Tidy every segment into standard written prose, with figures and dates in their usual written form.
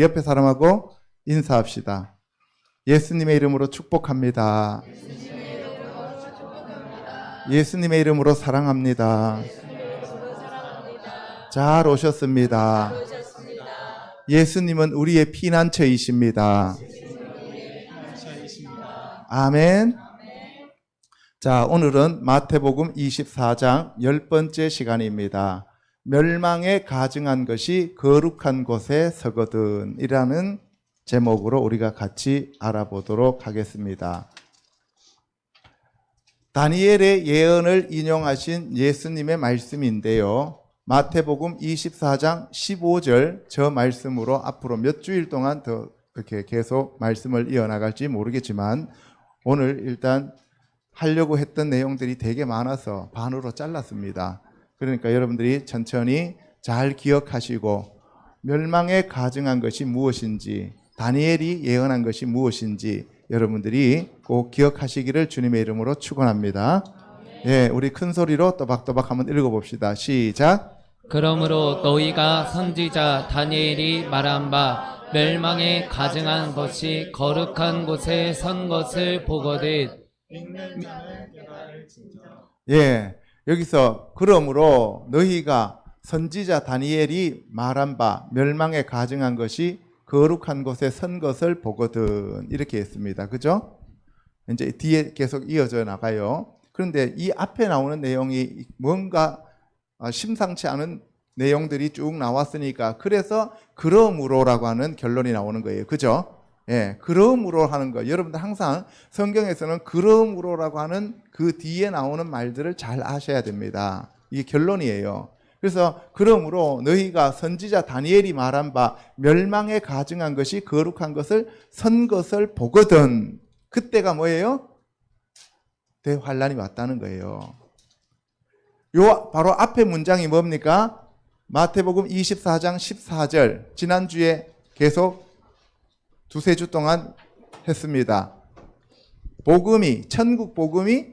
옆에 사람하고 인사합시다. 예수님의 이름으로 축복합니다. 예수님의 이름으로 사랑합니다. 잘 오셨습니다. 예수님은 우리의 피난처이십니다. 아멘. 자, 오늘은 마태복음 24장 10번째 시간입니다. 멸망에 가증한 것이 거룩한 곳에 서거든 이라는 제목으로 우리가 같이 알아보도록 하겠습니다. 다니엘의 예언을 인용하신 예수님의 말씀인데요. 마태복음 24장 15절 저 말씀으로 앞으로 몇 주일 동안 더 이렇게 계속 말씀을 이어나갈지 모르겠지만 오늘 일단 하려고 했던 내용들이 되게 많아서 반으로 잘랐습니다. 그러니까 여러분들이 천천히 잘 기억하시고 멸망에 가증한 것이 무엇인지, 다니엘이 예언한 것이 무엇인지 여러분들이 꼭 기억하시기를 주님의 이름으로 축원합니다. 예, 우리 큰 소리로 또박또박 한번 읽어봅시다. 시작. 그러므로 너희가 선지자 다니엘이 말한 바 멸망에 가증한 것이 거룩한 곳에 선 것을 보거든. 예, 여기서 그러므로 너희가 선지자 다니엘이 말한 바 멸망에 가증한 것이 거룩한 곳에 선 것을 보거든 이렇게 했습니다. 그죠? 이제 뒤에 계속 이어져 나가요. 그런데 이 앞에 나오는 내용이 뭔가 심상치 않은 내용들이 쭉 나왔으니까 그래서 그러므로라고 하는 결론이 나오는 거예요. 그죠? 예, 그러므로 하는 거. 여러분들 항상 성경에서는 그러므로라고 하는 그 뒤에 나오는 말들을 잘 아셔야 됩니다. 이게 결론이에요. 그래서 그러므로 너희가 선지자 다니엘이 말한 바 멸망에 가증한 것이 거룩한 것을 선 것을 보거든. 그때가 뭐예요? 대환란이 왔다는 거예요. 요 바로 앞에 문장이 뭡니까? 마태복음 24장 14절 지난주에 계속 두세 주 동안 했습니다. 복음이 천국 복음이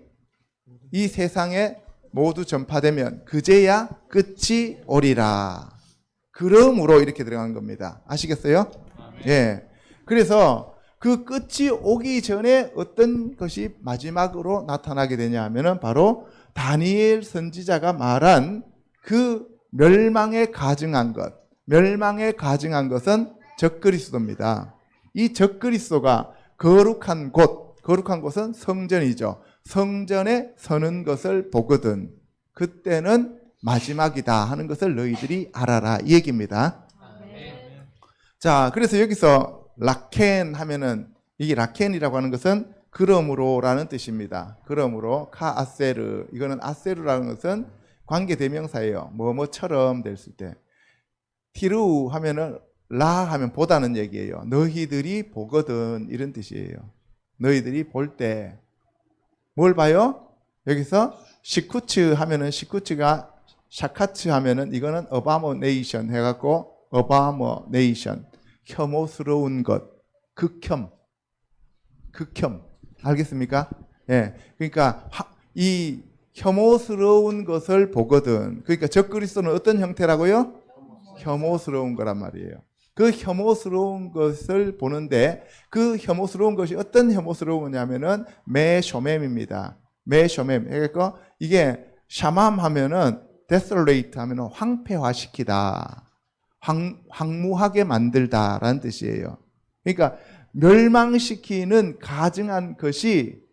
이 세상에 모두 전파되면 그제야 끝이 오리라. 그러므로 이렇게 들어간 겁니다. 아시겠어요? 예. 그래서 그 끝이 오기 전에 어떤 것이 마지막으로 나타나게 되냐 하면은 바로 다니엘 선지자가 말한 그 멸망에 가증한 것. 멸망에 가증한 것은 적그리스도입니다. 이 적그리스도가 거룩한 곳, 거룩한 곳은 성전이죠. 성전에 서는 것을 보거든. 그때는 마지막이다 하는 것을 너희들이 알아라 이 얘기입니다. 자, 그래서 여기서 라켄 하면은 이 라켄이라고 하는 것은 그러므로라는 뜻입니다. 그러므로 카아세르, 이거는 아세르라는 것은 관계대명사예요. 뭐뭐처럼 됐을 때. 티루 하면은 라 하면 보다는 얘기예요. 너희들이 보거든 이런 뜻이에요. 너희들이 볼 때 뭘 봐요? 여기서 시쿠츠 하면은 시쿠츠가 샤카츠 하면은 이거는 어바모네이션 해갖고 어바모네이션 혐오스러운 것, 극혐 알겠습니까? 예, 그러니까 이 혐오스러운 것을 보거든. 그러니까 적그리스도는 어떤 형태라고요? 혐오스러운 거란 말이에요. 그 혐오스러운 것을 보는데 그 혐오스러운 것이 어떤 혐오스러운 거냐면은 메쇼mem입니다. 메쇼mem. 그러니까 이게 샤맘 하면은 desolate 하면은 황폐화시키다. 황무하게 만들다라는 뜻이에요. 그러니까 멸망시키는 가증한 것이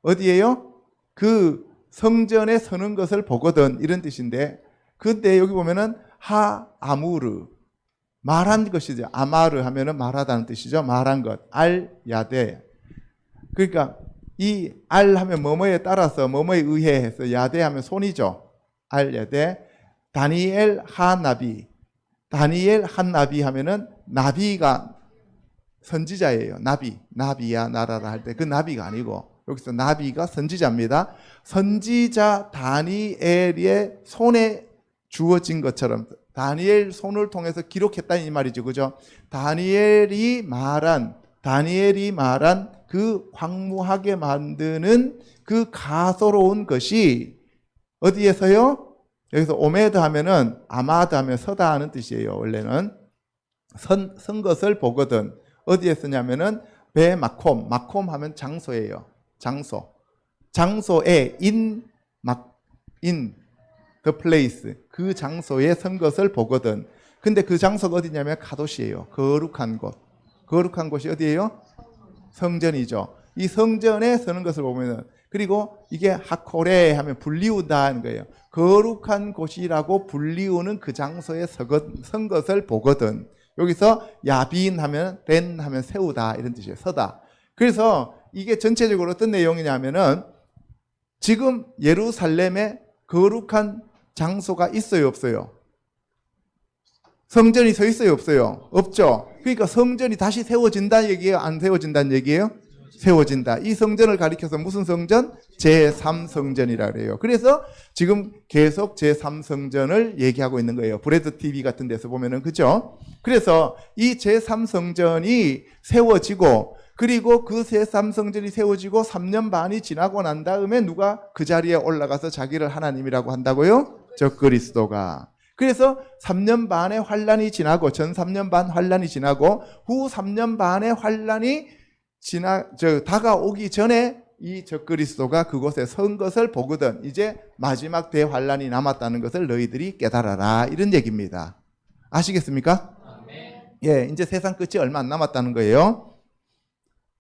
어디예요? 그 성전에 서는 것을 보거든 이런 뜻인데 근데 여기 보면은 하아무르 말한 것이죠. 아마르 하면은 말하다는 뜻이죠. 말한 것. 알 야데. 그러니까 이 알 하면 뭐뭐에 따라서 뭐뭐에 의해 해서 야데 하면 손이죠. 알 야데. 다니엘 하나비. 다니엘 한나비 하면은 나비가 선지자예요. 나비야 나라라 할 때 그 나비가 아니고 여기서 나비가 선지자입니다. 선지자 다니엘의 손에 주어진 것처럼 다니엘 손을 통해서 기록했다는 이 말이죠. 그죠? 다니엘이 말한 그 황무하게 만드는 그 가소로운 것이 어디에서요? 여기서 오메드 하면은 아마드 하면 서다 하는 뜻이에요. 원래는 선 것을 보거든. 어디에 쓰냐면은 베마콤, 마콤 하면 장소예요. 장소에 in the place, 그 장소에 선 것을 보거든. 근데 그 장소가 어디냐면 가도시예요. 거룩한 곳. 거룩한 곳이 어디예요? 성전이죠. 이 성전에 서는 것을 보면은, 그리고 이게 하코레 하면 불리우다 하는 거예요. 거룩한 곳이라고 불리우는 그 장소에 선 것을 보거든. 여기서 야빈 하면 벤 하면 세우다 이런 뜻이에요. 서다. 그래서 이게 전체적으로 어떤 내용이냐면은 지금 예루살렘에 거룩한 장소가 있어요, 없어요? 성전이 서 있어요, 없어요? 없죠. 그러니까 성전이 다시 세워진다는 얘기예요, 안 세워진다는 얘기예요? 세워진다. 이 성전을 가리켜서 무슨 성전? 제3성전이라 그래요. 그래서 지금 계속 제3성전을 얘기하고 있는 거예요. 브레드 TV 같은 데서 보면은, 그죠? 그래서 이 제3성전이 세워지고, 그리고 그 제3성전이 세워지고 3년 반이 지나고 난 다음에 누가 그 자리에 올라가서 자기를 하나님이라고 한다고요? 적그리스도가. 그래서 3년 반의 환란이 지나고, 전 3년 반 환란이 지나고, 후 3년 반의 환란이 다가오기 전에 이 적그리스도가 그곳에 선 것을 보거든. 이제 마지막 대환란이 남았다는 것을 너희들이 깨달아라. 이런 얘기입니다. 아시겠습니까? 예, 이제 세상 끝이 얼마 안 남았다는 거예요.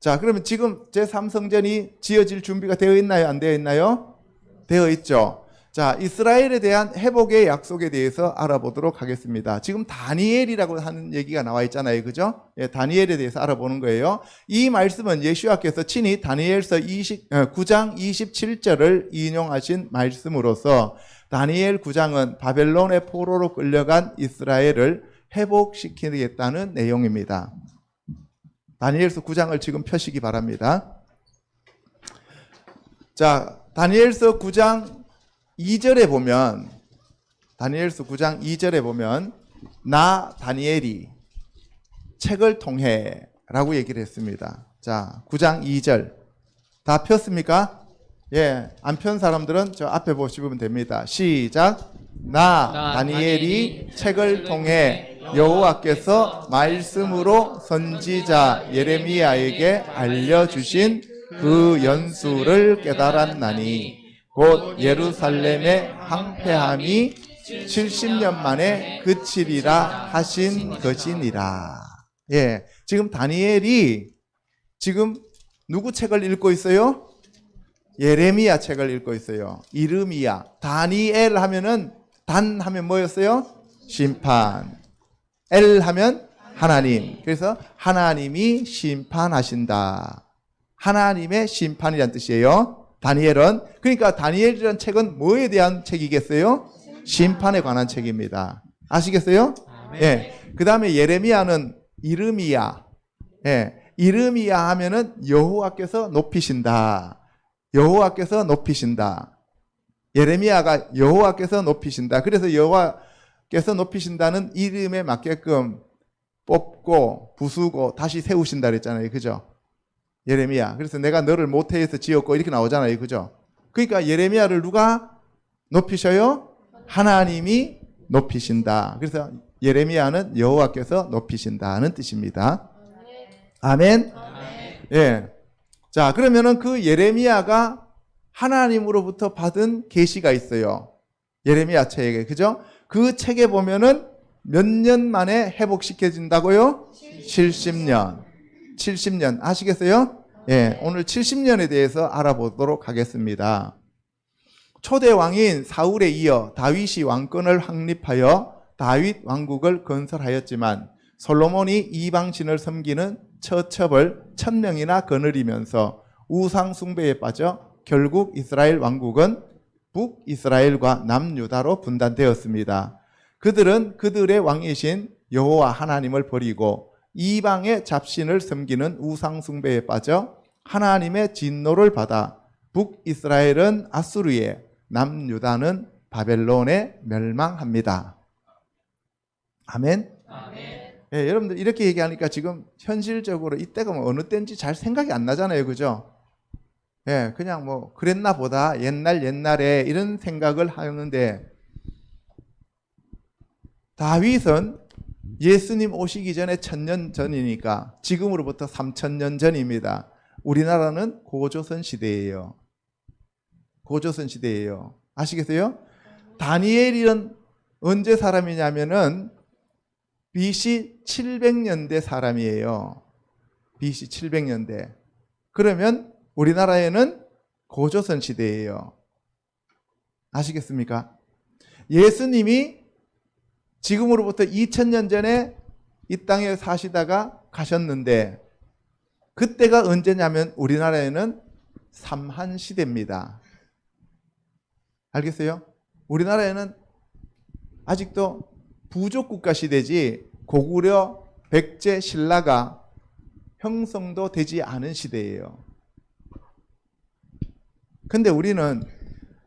자, 그러면 지금 제3성전이 지어질 준비가 되어 있나요? 안 되어 있나요? 되어 있죠. 자, 이스라엘에 대한 회복의 약속에 대해서 알아보도록 하겠습니다. 지금 다니엘이라고 하는 얘기가 나와 있잖아요. 그죠? 예, 다니엘에 대해서 알아보는 거예요. 이 말씀은 예수와께서 친히 다니엘서 9장 27절을 인용하신 말씀으로서 다니엘 9장은 바벨론의 포로로 끌려간 이스라엘을 회복시키겠다는 내용입니다. 다니엘서 9장을 지금 펴시기 바랍니다. 자, 다니엘서 9장 2절에 보면, 다니엘서 9장 2절에 보면 나 다니엘이 책을 통해 라고 얘기를 했습니다. 자, 9장 2절 다 폈습니까? 예, 안 편 사람들은 저 앞에 보시면 됩니다. 시작. 나 다니엘이 책을 통해 여호와께서 말씀으로 선지자 예레미야에게 알려주신 그 연수를 깨달았나니 곧 예루살렘의 황폐함이 70년 만에 그치리라 하신 것이니라. 예, 지금 다니엘이 지금 누구 책을 읽고 있어요? 예레미야 책을 읽고 있어요. 이르미야. 다니엘 하면은 단 하면 뭐였어요? 심판. 엘 하면 하나님. 그래서 하나님이 심판하신다. 하나님의 심판이란 뜻이에요. 다니엘은. 그러니까 다니엘이라는 책은 뭐에 대한 책이겠어요? 심판에 관한 책입니다. 아시겠어요? 예. 그 다음에 예레미야는 이르미야. 예. 이르미야 하면은 여호와께서 높이신다. 여호와께서 높이신다. 예레미야가 여호와께서 높이신다. 그래서 여호와께서 높이신다는 이름에 맞게끔 뽑고 부수고 다시 세우신다 그랬잖아요. 그죠? 예레미야. 그래서 내가 너를 모태에서 지었고 이렇게 나오잖아요. 그죠? 그러니까 예레미야를 누가 높이셔요? 하나님이 높이신다. 그래서 예레미야는 여호와께서 높이신다는 뜻입니다. 아멘. 예. 자, 그러면은 그 예레미야가 하나님으로부터 받은 계시가 있어요. 예레미야 책에. 그죠? 그 책에 보면은 몇 년 만에 회복시켜진다고요? 70년. 70년 아시겠어요? 예, 오늘 70년에 대해서 알아보도록 하겠습니다. 초대 왕인 사울에 이어 다윗이 왕권을 확립하여 다윗 왕국을 건설하였지만 솔로몬이 이방신을 섬기는 처첩을 1000명이나 거느리면서 우상 숭배에 빠져 결국 이스라엘 왕국은 북이스라엘과 남유다로 분단되었습니다. 그들은 그들의 왕이신 여호와 하나님을 버리고 이방의 잡신을 섬기는 우상 숭배에 빠져 하나님의 진노를 받아 북이스라엘은 아수르에, 남유다는 바벨론에 멸망합니다. 아멘. 예, 여러분들 이렇게 얘기하니까 지금 현실적으로 이때가 뭐 어느 때인지 잘 생각이 안 나잖아요. 그죠? 예, 그냥 뭐 그랬나 보다 옛날에 이런 생각을 하는데 다윗은 예수님 오시기 전에 1000년 전이니까 지금으로부터 3000년 전입니다. 우리나라는 고조선 시대예요. 고조선 시대예요. 아시겠어요? 다니엘은 언제 사람이냐면은 BC 700년대 사람이에요. BC 700년대. 그러면 우리나라에는 고조선 시대예요. 아시겠습니까? 예수님이 지금으로부터 2000년 전에 이 땅에 사시다가 가셨는데 그때가 언제냐면 우리나라에는 삼한 시대입니다. 알겠어요? 우리나라에는 아직도 부족국가 시대지 고구려 백제 신라가 형성도 되지 않은 시대예요. 근데 우리는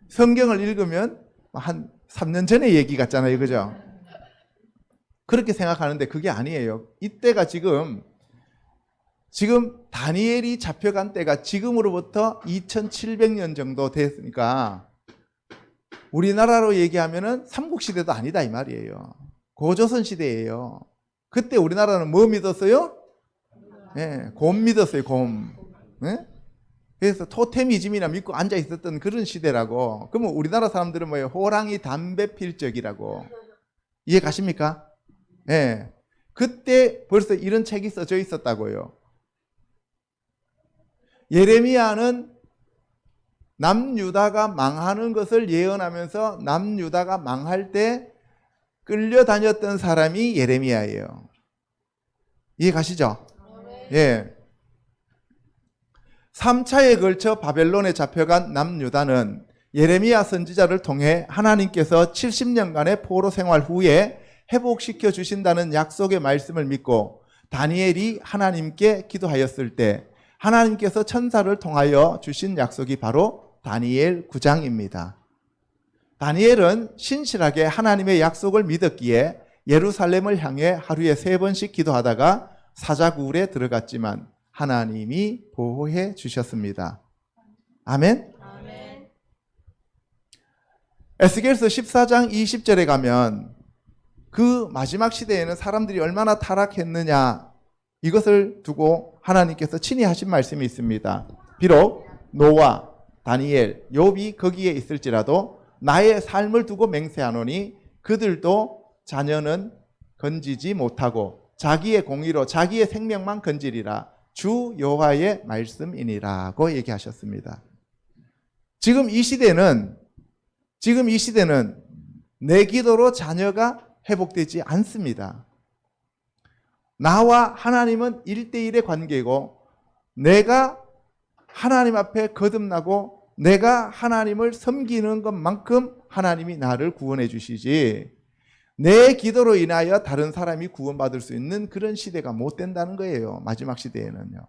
성경을 읽으면 한 3년 전의 얘기 같잖아요. 그죠? 그렇게 생각하는데 그게 아니에요. 이때가 지금 다니엘이 잡혀간 때가 지금으로부터 2700년 정도 됐으니까 우리나라로 얘기하면은 삼국시대도 아니다 이 말이에요. 고조선 시대예요. 그때 우리나라는 뭐 믿었어요? 네, 곰 믿었어요. 곰. 네? 그래서 토테미즘이나 믿고 앉아 있었던 그런 시대라고. 그러면 우리나라 사람들은 뭐예요? 호랑이 담배 필 적이라고. 이해 가십니까? 예. 네. 그때 벌써 이런 책이 써져 있었다고요. 예레미야는 남유다가 망하는 것을 예언하면서 남유다가 망할 때 끌려다녔던 사람이 예레미야예요. 이해 가시죠? 예. 3차에 걸쳐 바벨론에 잡혀간 남유다는 예레미야 선지자를 통해 하나님께서 70년간의 포로 생활 후에 회복시켜 주신다는 약속의 말씀을 믿고 다니엘이 하나님께 기도하였을 때 하나님께서 천사를 통하여 주신 약속이 바로 다니엘 9장입니다. 다니엘은 신실하게 하나님의 약속을 믿었기에 예루살렘을 향해 하루에 3번씩 기도하다가 사자굴에 들어갔지만 하나님이 보호해 주셨습니다. 아멘? 아멘. 에스겔서 14장 20절에 가면 그 마지막 시대에는 사람들이 얼마나 타락했느냐 이것을 두고 하나님께서 친히 하신 말씀이 있습니다. 비록 노아, 다니엘, 욥이 거기에 있을지라도 나의 삶을 두고 맹세하노니 그들도 자녀는 건지지 못하고 자기의 공의로 자기의 생명만 건지리라. 주 여호와의 말씀이니라고 얘기하셨습니다. 지금 이 시대는 내 기도로 자녀가 회복되지 않습니다. 나와 하나님은 1대1의 관계고 내가 하나님 앞에 거듭나고 내가 하나님을 섬기는 것만큼 하나님이 나를 구원해 주시지 내 기도로 인하여 다른 사람이 구원받을 수 있는 그런 시대가 못 된다는 거예요. 마지막 시대에는요.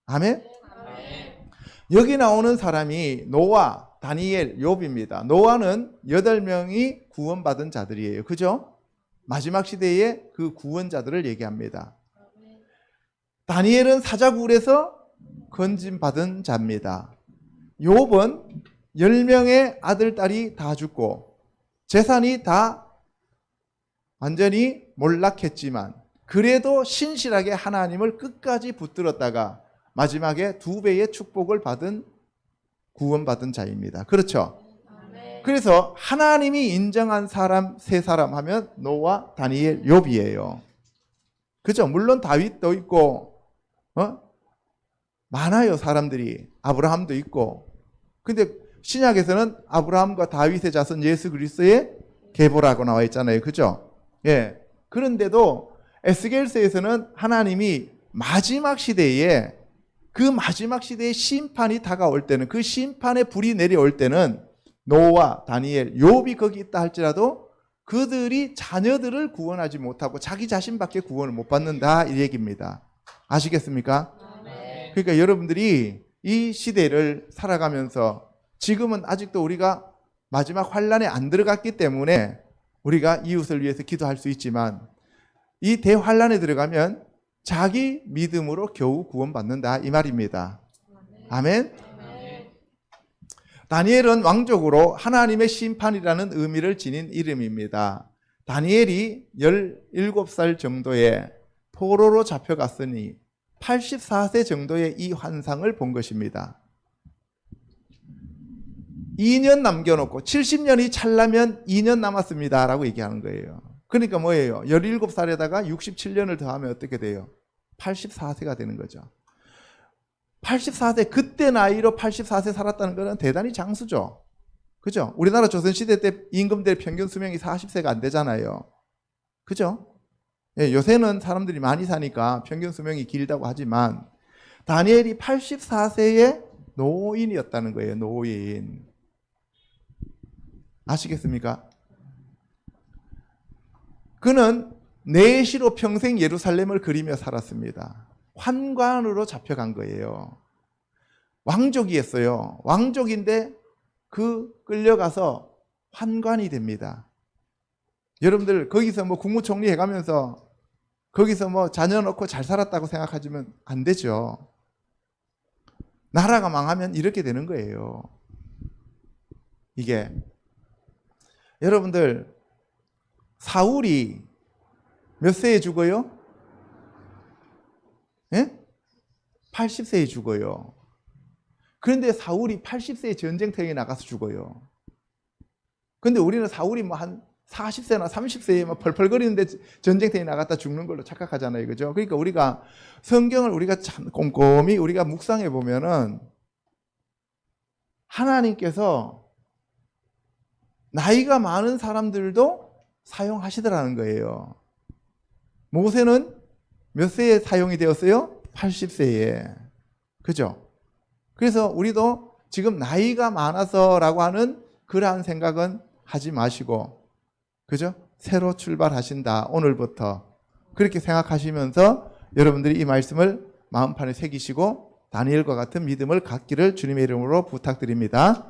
아멘? 아멘. 여기 나오는 사람이 노아, 다니엘, 욥입니다. 노아는 8명이 구원받은 자들이에요. 그죠? 마지막 시대에 그 구원자들을 얘기합니다. 다니엘은 사자굴에서 건짐받은 자입니다. 욥은 10명의 아들, 딸이 다 죽고 재산이 다 완전히 몰락했지만 그래도 신실하게 하나님을 끝까지 붙들었다가 마지막에 2배의 축복을 받은 구원받은 자입니다. 그렇죠? 그래서 하나님이 인정한 사람 3사람 하면 노아, 다니엘, 욥이에요. 그죠? 물론 다윗도 있고 많아요. 사람들이. 아브라함도 있고. 근데 신약에서는 아브라함과 다윗의 자손 예수 그리스도의 계보라고 나와 있잖아요. 그죠? 예. 그런데도 에스겔서에서는 하나님이 마지막 시대에 그 마지막 시대의 심판이 다가올 때는 그 심판의 불이 내려올 때는 노아, 다니엘, 욥이 거기 있다 할지라도 그들이 자녀들을 구원하지 못하고 자기 자신밖에 구원을 못 받는다 이 얘기입니다. 아시겠습니까? 네. 그러니까 여러분들이 이 시대를 살아가면서 지금은 아직도 우리가 마지막 환란에 안 들어갔기 때문에 우리가 이웃을 위해서 기도할 수 있지만 이 대환란에 들어가면 자기 믿음으로 겨우 구원받는다 이 말입니다. 아멘? 다니엘은 왕족으로 하나님의 심판이라는 의미를 지닌 이름입니다. 다니엘이 17살 정도에 포로로 잡혀갔으니 84세 정도의 이 환상을 본 것입니다. 2년 남겨놓고 70년이 찰나면 2년 남았습니다 라고 얘기하는 거예요. 그러니까 뭐예요? 17살에다가 67년을 더하면 어떻게 돼요? 84세가 되는 거죠. 84세, 그때 나이로 84세 살았다는 것은 대단히 장수죠. 그죠? 우리나라 조선시대 때 임금들의 평균 수명이 40세가 안 되잖아요. 그죠? 예, 요새는 사람들이 많이 사니까 평균 수명이 길다고 하지만 다니엘이 84세의 노인이었다는 거예요. 노인. 아시겠습니까? 그는 내시로 평생 예루살렘을 그리며 살았습니다. 환관으로 잡혀간 거예요. 왕족이었어요. 왕족인데 그 끌려가서 환관이 됩니다. 여러분들 거기서 뭐 국무총리 해가면서 거기서 뭐 자녀 놓고 잘 살았다고 생각하시면 안 되죠. 나라가 망하면 이렇게 되는 거예요. 이게 여러분들 사울이 몇 세에 죽어요? 예? 80세에 죽어요. 그런데 사울이 80세에 전쟁터에 나가서 죽어요. 근데 우리는 사울이 뭐 한 40세나 30세에 막 펄펄거리는데 전쟁터에 나갔다 죽는 걸로 착각하잖아요. 그죠? 그러니까 우리가 성경을 우리가 참 꼼꼼히 우리가 묵상해 보면은 하나님께서 나이가 많은 사람들도 사용하시더라는 거예요. 모세는 몇 세에 사용이 되었어요? 80세에. 그죠? 그래서 우리도 지금 나이가 많아서라고 하는 그러한 생각은 하지 마시고, 그죠? 새로 출발하신다, 오늘부터. 그렇게 생각하시면서 여러분들이 이 말씀을 마음판에 새기시고 다니엘과 같은 믿음을 갖기를 주님의 이름으로 부탁드립니다.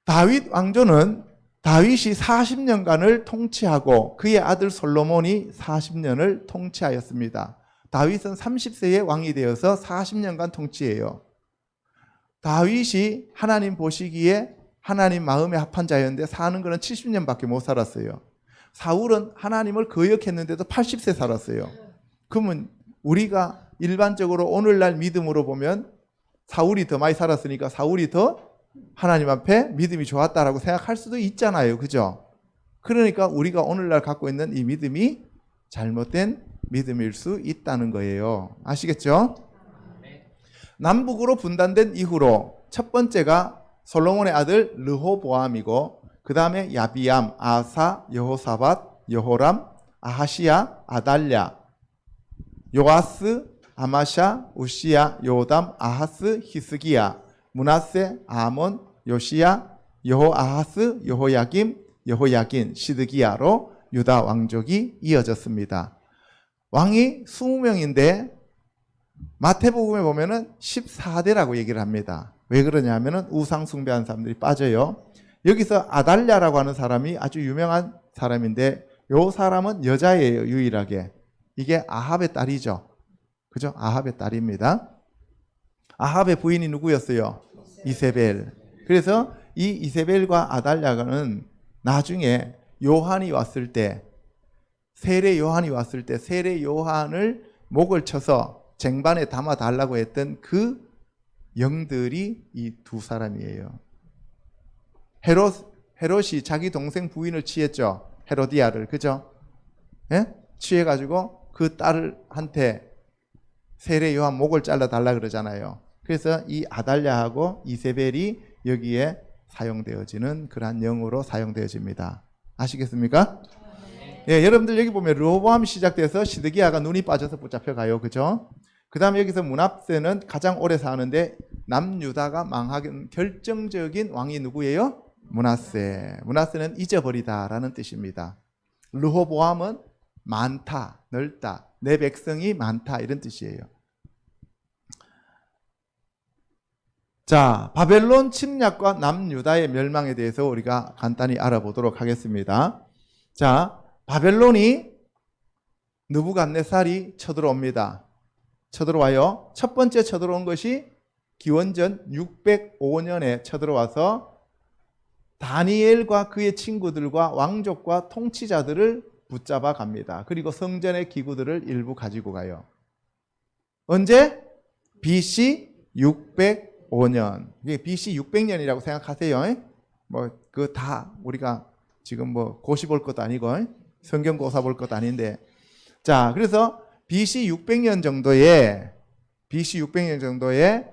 다윗 왕조는 다윗이 40년간을 통치하고 그의 아들 솔로몬이 40년을 통치하였습니다. 다윗은 30세에 왕이 되어서 40년간 통치해요. 다윗이 하나님 보시기에 하나님 마음에 합한 자였는데 사는 거는 70년밖에 못 살았어요. 사울은 하나님을 거역했는데도 80세 살았어요. 그러면 우리가 일반적으로 오늘날 믿음으로 보면 사울이 더 많이 살았으니까 사울이 더 하나님 앞에 믿음이 좋았다라고 생각할 수도 있잖아요. 그죠? 그러니까 우리가 오늘날 갖고 있는 이 믿음이 잘못된 믿음일 수 있다는 거예요. 아시겠죠? 남북으로 분단된 이후로 첫 번째가 솔로몬의 아들 르호보암이고 그 다음에 야비암, 아사, 여호사밧, 여호람, 아하시야, 아달랴, 요아스, 아마샤, 우시야, 요담, 아하스, 히스기야, 므낫세, 아몬, 요시야, 여호아하스, 여호야김, 여호야긴, 시드기야로 유다 왕족이 이어졌습니다. 왕이 20명인데 마태복음에 보면은 14대라고 얘기를 합니다. 왜 그러냐 하면은 우상 숭배한 사람들이 빠져요. 여기서 아달랴라고 하는 사람이 아주 유명한 사람인데 요 사람은 여자예요. 유일하게. 이게 아합의 딸이죠. 그죠? 아합의 딸입니다. 아합의 부인이 누구였어요? 이세벨. 그래서 이 이세벨과 아달랴는 나중에 요한이 왔을 때, 세례 요한이 왔을 때 세례 요한을 목을 쳐서 쟁반에 담아 달라고 했던 그 영들이 이 두 사람이에요. 헤롯이 자기 동생 부인을 취했죠. 헤로디아를. 그죠? 예? 취해가지고 그 딸한테 세례 요한 목을 잘라 달라 그러잖아요. 그래서 이 아달랴하고 이세벨이 여기에 사용되어지는 그러한 영으로 사용되어집니다. 아시겠습니까? 예, 여러분들 여기 보면 르호보암 시작돼서 시드기야가 눈이 빠져서 붙잡혀가요. 그죠? 그 다음에 여기서 므낫세는 가장 오래 사는데 남유다가 망하는 결정적인 왕이 누구예요? 므낫세. 므낫세는 잊어버리다라는 뜻입니다. 르호보암은 많다, 넓다, 내 백성이 많다 이런 뜻이에요. 자, 바벨론 침략과 남유다의 멸망에 대해서 우리가 간단히 알아보도록 하겠습니다. 자, 바벨론이 느부갓네살이 쳐들어옵니다. 쳐들어와요. 첫 번째 쳐들어온 것이 기원전 605년에 쳐들어와서 다니엘과 그의 친구들과 왕족과 통치자들을 붙잡아 갑니다. 그리고 성전의 기구들을 일부 가지고 가요. 언제? BC 605년. 이게 BC 600년이라고 생각하세요. 뭐 그 다 우리가 지금 뭐 고시 볼 것도 아니고 성경 고사 볼 것도 아닌데, 자, 그래서 BC 600년 정도에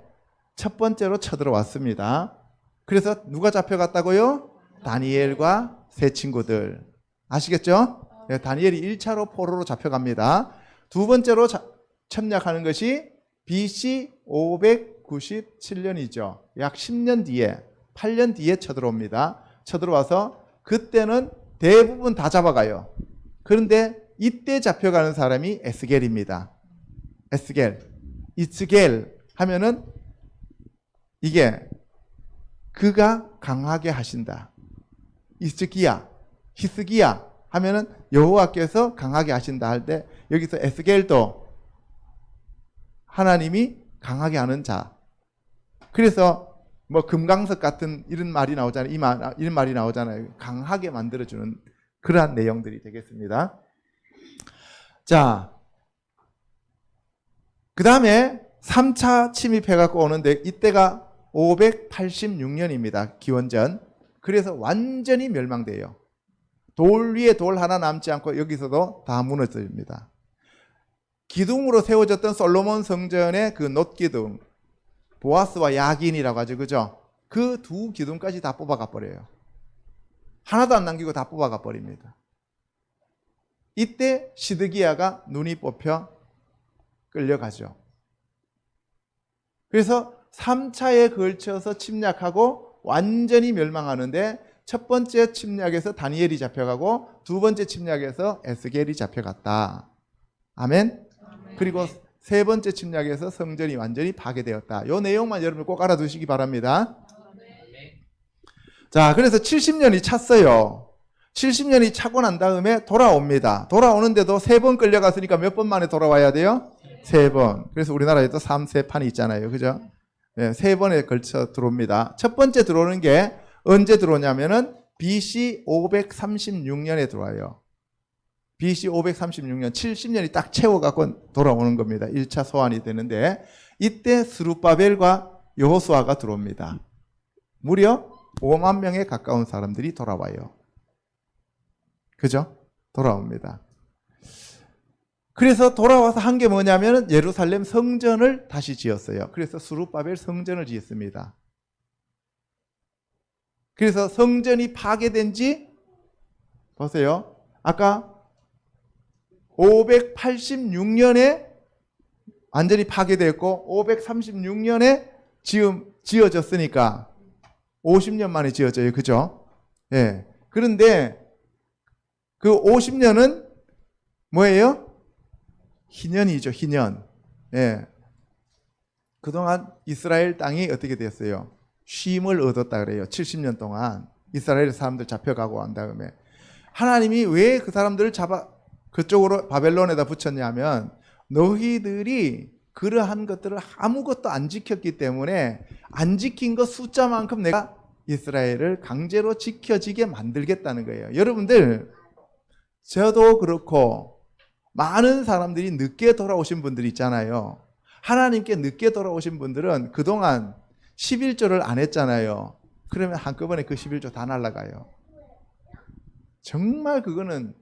첫 번째로 쳐들어왔습니다. 그래서 누가 잡혀갔다고요? 다니엘과 세 친구들. 아시겠죠? 다니엘이 1차로 포로로 잡혀갑니다. 두 번째로 침략하는 것이 BC 597년이죠. 약 10년 뒤에, 8년 뒤에 쳐들어옵니다. 쳐들어와서 그때는 대부분 다 잡아가요. 그런데 이때 잡혀가는 사람이 에스겔입니다. 이스겔 하면은 이게 그가 강하게 하신다. 히스기야 하면은 여호와께서 강하게 하신다 할 때 여기서 에스겔도 하나님이 강하게 하는 자. 그래서 뭐 금강석 같은 이런 말이 나오잖아요. 이런 말이 나오잖아요. 강하게 만들어주는 그러한 내용들이 되겠습니다. 자, 그 다음에 3차 침입해갖고 오는데 이때가 586년입니다. 기원전. 그래서 완전히 멸망돼요. 돌 위에 돌 하나 남지 않고 여기서도 다 무너집니다. 기둥으로 세워졌던 솔로몬 성전의 그 놋기둥, 보아스와 야긴이라고 하죠. 그죠? 그 두 기둥까지 다 뽑아가 버려요. 하나도 안 남기고 다 뽑아가 버립니다. 이때 시드기야가 눈이 뽑혀 끌려가죠. 그래서 3차에 걸쳐서 침략하고 완전히 멸망하는데 첫 번째 침략에서 다니엘이 잡혀가고 두 번째 침략에서 에스겔이 잡혀갔다. 아멘? 그리고 세 번째 침략에서 성전이 완전히 파괴되었다. 이 내용만 여러분 꼭 알아두시기 바랍니다. 자, 그래서 70년이 찼어요. 70년이 차고 난 다음에 돌아옵니다. 돌아오는데도 3번 끌려갔으니까 몇 번 만에 돌아와야 돼요? 3번. 그래서 우리나라에도 3세판이 있잖아요. 그죠? 네, 3번에 걸쳐 들어옵니다. 첫 번째 들어오는 게 언제 들어오냐면은 BC 536년에 들어와요. BC 536년, 70년이 딱 채워갖고 돌아오는 겁니다. 1차 소환이 되는데 이때 스룹바벨과 여호수아가 들어옵니다. 무려 5만 명에 가까운 사람들이 돌아와요. 그죠? 돌아옵니다. 그래서 돌아와서 한 게 뭐냐면 예루살렘 성전을 다시 지었어요. 그래서 스룹바벨 성전을 지었습니다. 그래서 성전이 파괴된 지 보세요. 아까 586년에 완전히 파괴됐고 536년에 지어졌으니까 50년 만에 지어져요. 그죠? 예. 그런데 그 50년은 뭐예요? 희년이죠. 희년. 예. 그동안 이스라엘 땅이 어떻게 됐어요? 쉼을 얻었다 그래요. 70년 동안 이스라엘 사람들 잡혀가고 한 다음에 하나님이 왜 그 사람들을 그쪽으로 바벨론에다 붙였냐면 너희들이 그러한 것들을 아무것도 안 지켰기 때문에 안 지킨 것 숫자만큼 내가 이스라엘을 강제로 지켜지게 만들겠다는 거예요. 여러분들, 저도 그렇고 많은 사람들이 늦게 돌아오신 분들이 있잖아요. 하나님께 늦게 돌아오신 분들은 그동안 11조를 안 했잖아요. 그러면 한꺼번에 그 11조 다 날아가요. 정말 그거는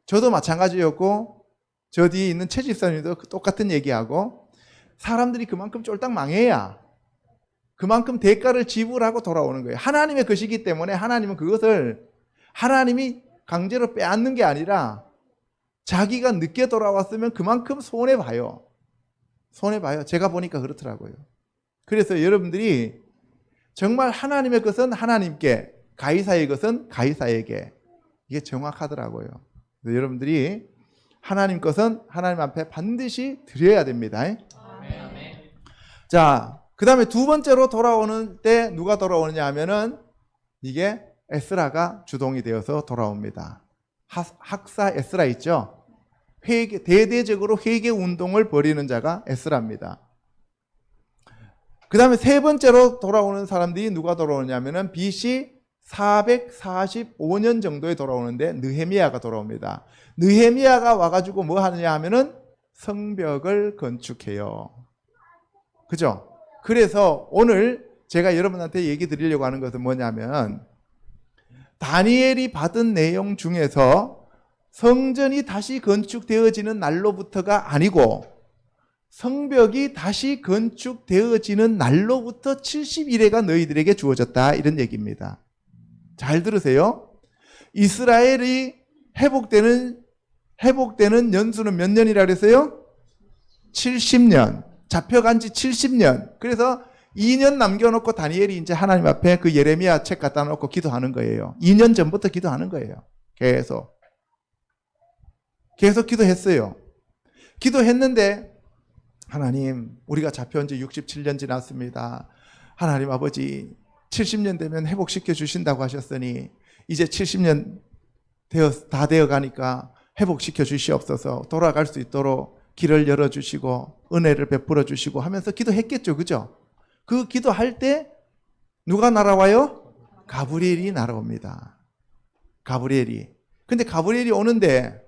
저도 마찬가지였고 저 뒤에 있는 최 집사님도 똑같은 얘기하고 사람들이 그만큼 쫄딱 망해야 그만큼 대가를 지불하고 돌아오는 거예요. 하나님의 것이기 때문에 하나님은 그것을 하나님이 강제로 빼앗는 게 아니라 자기가 늦게 돌아왔으면 그만큼 손해봐요. 손해봐요. 제가 보니까 그렇더라고요. 그래서 여러분들이 정말 하나님의 것은 하나님께, 가이사의 것은 가이사에게, 이게 정확하더라고요. 여러분들이 하나님 것은 하나님 앞에 반드시 드려야 됩니다. 아멘. 자, 그 다음에 두 번째로 돌아오는 때 누가 돌아오느냐 하면은 이게 에스라가 주동이 되어서 돌아옵니다. 학사 에스라 있죠? 대대적으로 회개 운동을 벌이는 자가 에스라입니다. 그 다음에 세 번째로 돌아오는 사람들이 누가 돌아오냐면은 BC 445년 정도에 돌아오는데 느헤미야가 돌아옵니다. 느헤미야가 와가지고 뭐 하느냐 하면은 성벽을 건축해요. 그죠? 그래서 오늘 제가 여러분한테 얘기 드리려고 하는 것은 뭐냐면 다니엘이 받은 내용 중에서 성전이 다시 건축되어지는 날로부터가 아니고 성벽이 다시 건축되어지는 날로부터 70일에가 너희들에게 주어졌다, 이런 얘기입니다. 잘 들으세요. 이스라엘이 회복되는 연수는 몇 년이라 그랬어요? 70년. 잡혀간 지 70년. 그래서 2년 남겨놓고 다니엘이 이제 하나님 앞에 그 예레미야 책 갖다 놓고 기도하는 거예요. 2년 전부터 기도하는 거예요. 계속 기도했어요. 기도했는데 하나님, 우리가 잡혀온 지 67년 지났습니다. 하나님 아버지, 70년 되면 회복시켜 주신다고 하셨으니 이제 70년 다 되어 가니까 회복시켜 주시옵소서. 돌아갈 수 있도록 길을 열어주시고 은혜를 베풀어 주시고 하면서 기도했겠죠. 그죠? 그 기도할 때 누가 날아와요? 가브리엘이 날아옵니다. 가브리엘이. 근데 가브리엘이 오는데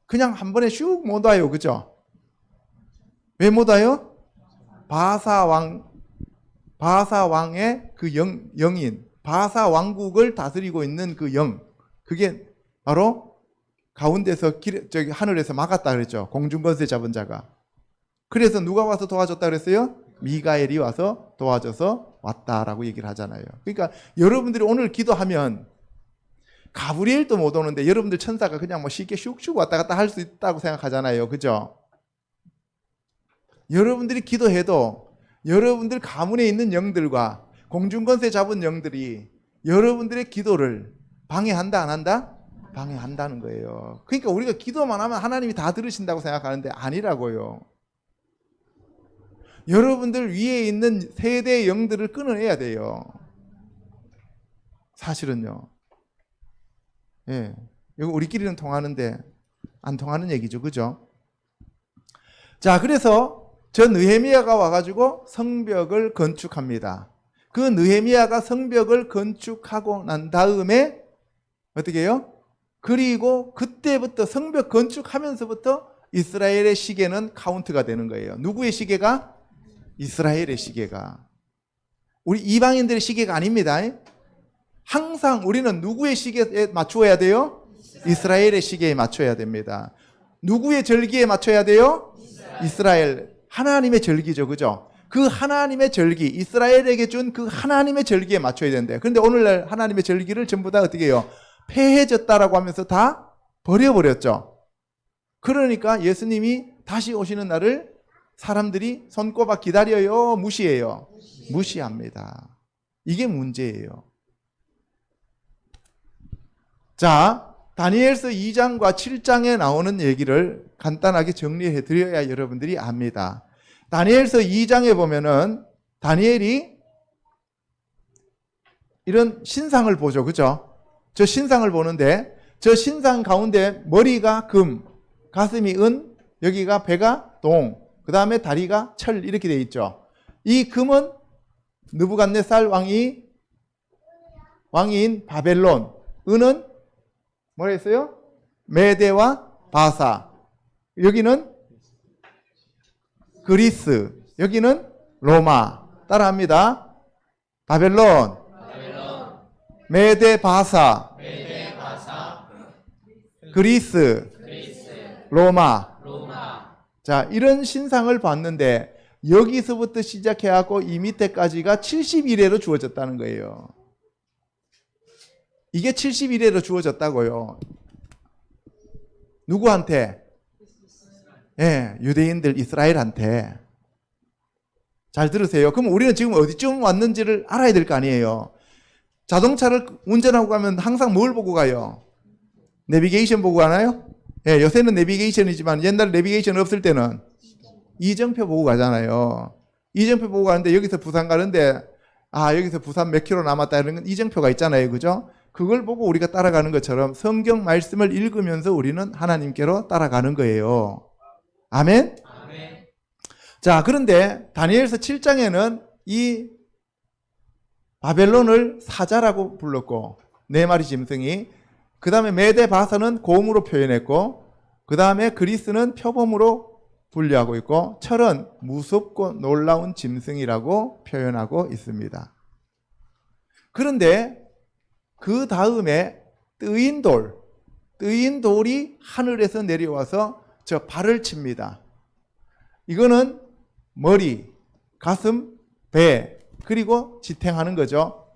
그냥 한 번에 슉 못 와요. 그죠? 왜 못 와요? 바사 왕의 그 영인, 바사 왕국을 다스리고 있는 그 영, 그게 바로 가운데서 저기 하늘에서 막았다 그랬죠. 공중권세 잡은 자가. 그래서 누가 와서 도와줬다 그랬어요? 미가엘이 와서 도와줘서 왔다라고 얘기를 하잖아요. 그러니까 여러분들이 오늘 기도하면 가브리엘도 못 오는데 여러분들 천사가 그냥 뭐 쉽게 슉슉 왔다 갔다 할 수 있다고 생각하잖아요. 그죠? 여러분들이 기도해도 여러분들 가문에 있는 영들과 공중권세 잡은 영들이 여러분들의 기도를 방해한다 안 한다? 방해한다는 거예요. 그러니까 우리가 기도만 하면 하나님이 다 들으신다고 생각하는데 아니라고요. 여러분들 위에 있는 세대의 영들을 끊어내야 돼요. 사실은요. 예, 이거 우리끼리는 통하는데 안 통하는 얘기죠. 그죠? 자, 그래서 저 느헤미야가 와가지고 성벽을 건축합니다. 그 느헤미야가 성벽을 건축하고 난 다음에 어떻게 해요? 그리고 그때부터 성벽 건축하면서부터 이스라엘의 시계는 카운트가 되는 거예요. 누구의 시계가? 이스라엘의 시계가. 우리 이방인들의 시계가 아닙니다. 항상 우리는 누구의 시계에 맞추어야 돼요? 이스라엘의 시계에 맞춰야 됩니다. 누구의 절기에 맞춰야 돼요? 이스라엘. 하나님의 절기죠. 그죠? 그 하나님의 절기, 이스라엘에게 준 그 하나님의 절기에 맞춰야 된대요. 그런데 오늘날 하나님의 절기를 전부 다 어떻게 해요? 폐해졌다라고 하면서 다 버려버렸죠. 그러니까 예수님이 다시 오시는 날을 사람들이 손꼽아 기다려요? 무시해요? 무시합니다. 이게 문제예요. 자, 다니엘서 2장과 7장에 나오는 얘기를 간단하게 정리해 드려야 여러분들이 압니다. 다니엘서 2장에 보면은 다니엘이 이런 신상을 보죠. 그죠? 저 신상을 보는데 저 신상 가운데 머리가 금, 가슴이 은, 여기가 배가 동, 그 다음에 다리가 철 이렇게 돼 있죠. 이 금은 느부갓네살 왕인 바벨론, 은은 뭐라 했어요? 메대와 바사, 여기는 그리스, 여기는 로마. 따라합니다. 바벨론, 메대 바사, 그리스, 로마. 자, 이런 신상을 봤는데 여기서부터 시작해갖고 이 밑에까지가 70일에로 주어졌다는 거예요. 이게 70일에로 주어졌다고요. 누구한테? 예, 유대인들 이스라엘한테. 잘 들으세요. 그럼 우리는 지금 어디쯤 왔는지를 알아야 될 거 아니에요. 자동차를 운전하고 가면 항상 뭘 보고 가요? 내비게이션 보고 가나요? 예, 요새는 내비게이션이지만 옛날 내비게이션 없을 때는 이정표 보고 가잖아요. 이정표 보고 가는데 여기서 부산 가는데 여기서 부산 몇 킬로 남았다 이런 건 이정표가 있잖아요. 그죠? 그걸 보고 우리가 따라가는 것처럼 성경 말씀을 읽으면서 우리는 하나님께로 따라가는 거예요. 아멘? 아멘. 자, 그런데 다니엘서 7장에는 이 바벨론을 사자라고 불렀고, 네 마리 짐승이. 그 다음에 메데 바사는 고음으로 표현했고, 그 다음에 그리스는 표범으로 분류하고 있고, 철은 무섭고 놀라운 짐승이라고 표현하고 있습니다. 그런데 그 다음에 뜨인 돌이 하늘에서 내려와서 저 발을 칩니다. 이거는 머리, 가슴, 배, 그리고 지탱하는 거죠.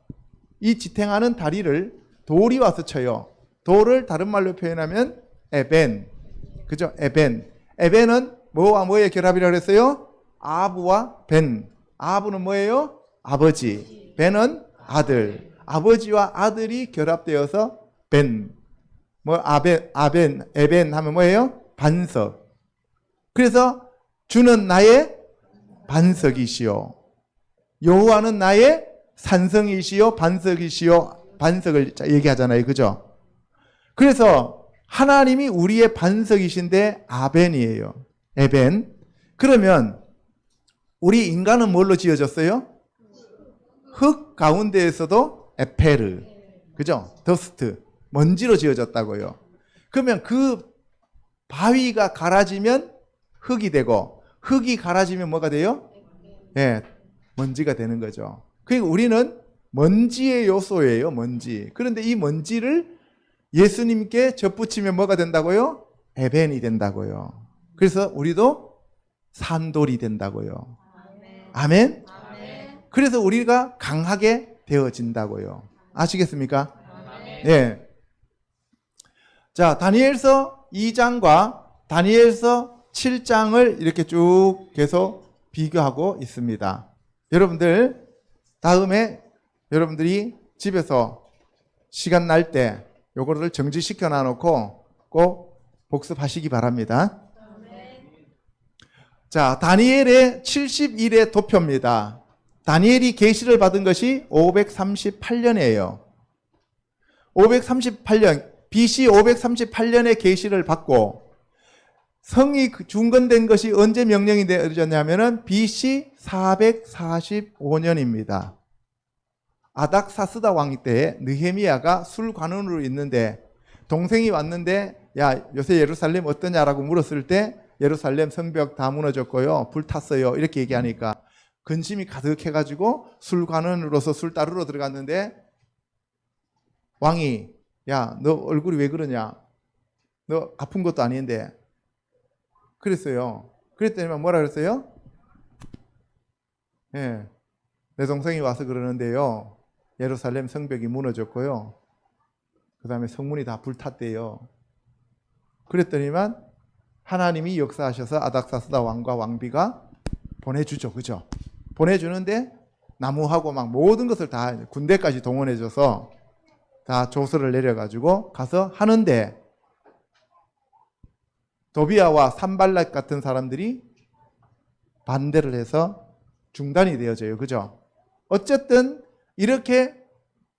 이 지탱하는 다리를 돌이 와서 쳐요. 돌을 다른 말로 표현하면 에벤. 그죠? 에벤. 에벤은 뭐와 뭐의 결합이라고 그랬어요? 아부와 벤. 아부는 뭐예요? 아버지. 벤은 아들. 아버지와 아들이 결합되어서 벤. 에벤 하면 뭐예요? 반석. 그래서 주는 나의 반석이시요. 여호와는 나의 산성이시요, 반석이시요. 반석을 얘기하잖아요. 그죠? 그래서 하나님이 우리의 반석이신데 아벤이에요. 에벤. 그러면 우리 인간은 뭘로 지어졌어요? 흙 가운데에서도 에페르. 그죠? 더스트. 먼지로 지어졌다고요. 그러면 그 바위가 갈아지면 흙이 되고, 흙이 갈아지면 뭐가 돼요? 네, 먼지가 되는 거죠. 그러니까 우리는 먼지의 요소예요, 먼지. 그런데 이 먼지를 예수님께 접붙이면 뭐가 된다고요? 에벤이 된다고요. 그래서 우리도 산돌이 된다고요. 아멘? 그래서 우리가 강하게 되어진다고요. 아시겠습니까? 예. 자, 다니엘서 2장과 다니엘서 7장을 이렇게 쭉 계속 비교하고 있습니다. 여러분들, 다음에 여러분들이 집에서 시간 날 때 요거를 정지시켜 놔놓고 꼭 복습하시기 바랍니다. 자, 다니엘의 70일의 도표입니다. 다니엘이 계시를 받은 것이 538년이에요. 538년, BC 538년에 계시를 받고 성이 중건된 것이 언제 명령이 내려졌냐면은 BC 445년입니다. 아닥사스다 왕 때에 느헤미야가 술관원으로 있는데 동생이 왔는데 야, 요새 예루살렘 어떠냐라고 물었을 때 예루살렘 성벽 다 무너졌고요. 불탔어요. 이렇게 얘기하니까 근심이 가득해가지고 술관원으로서 술 따르러 들어갔는데 왕이 야, 너 얼굴이 왜 그러냐? 너 아픈 것도 아닌데. 그랬어요. 그랬더니 뭐라 그랬어요? 예, 내 동생이 와서 그러는데요. 예루살렘 성벽이 무너졌고요. 그 다음에 성문이 다 불탔대요. 그랬더니만 하나님이 역사하셔서 아닥사스다 왕과 왕비가 보내주죠. 그죠? 보내주는데 나무하고 막 모든 것을 다 군대까지 동원해줘서 다 조서를 내려가지고 가서 하는데 도비아와 산발락 같은 사람들이 반대를 해서 중단이 되어져요. 그죠? 어쨌든 이렇게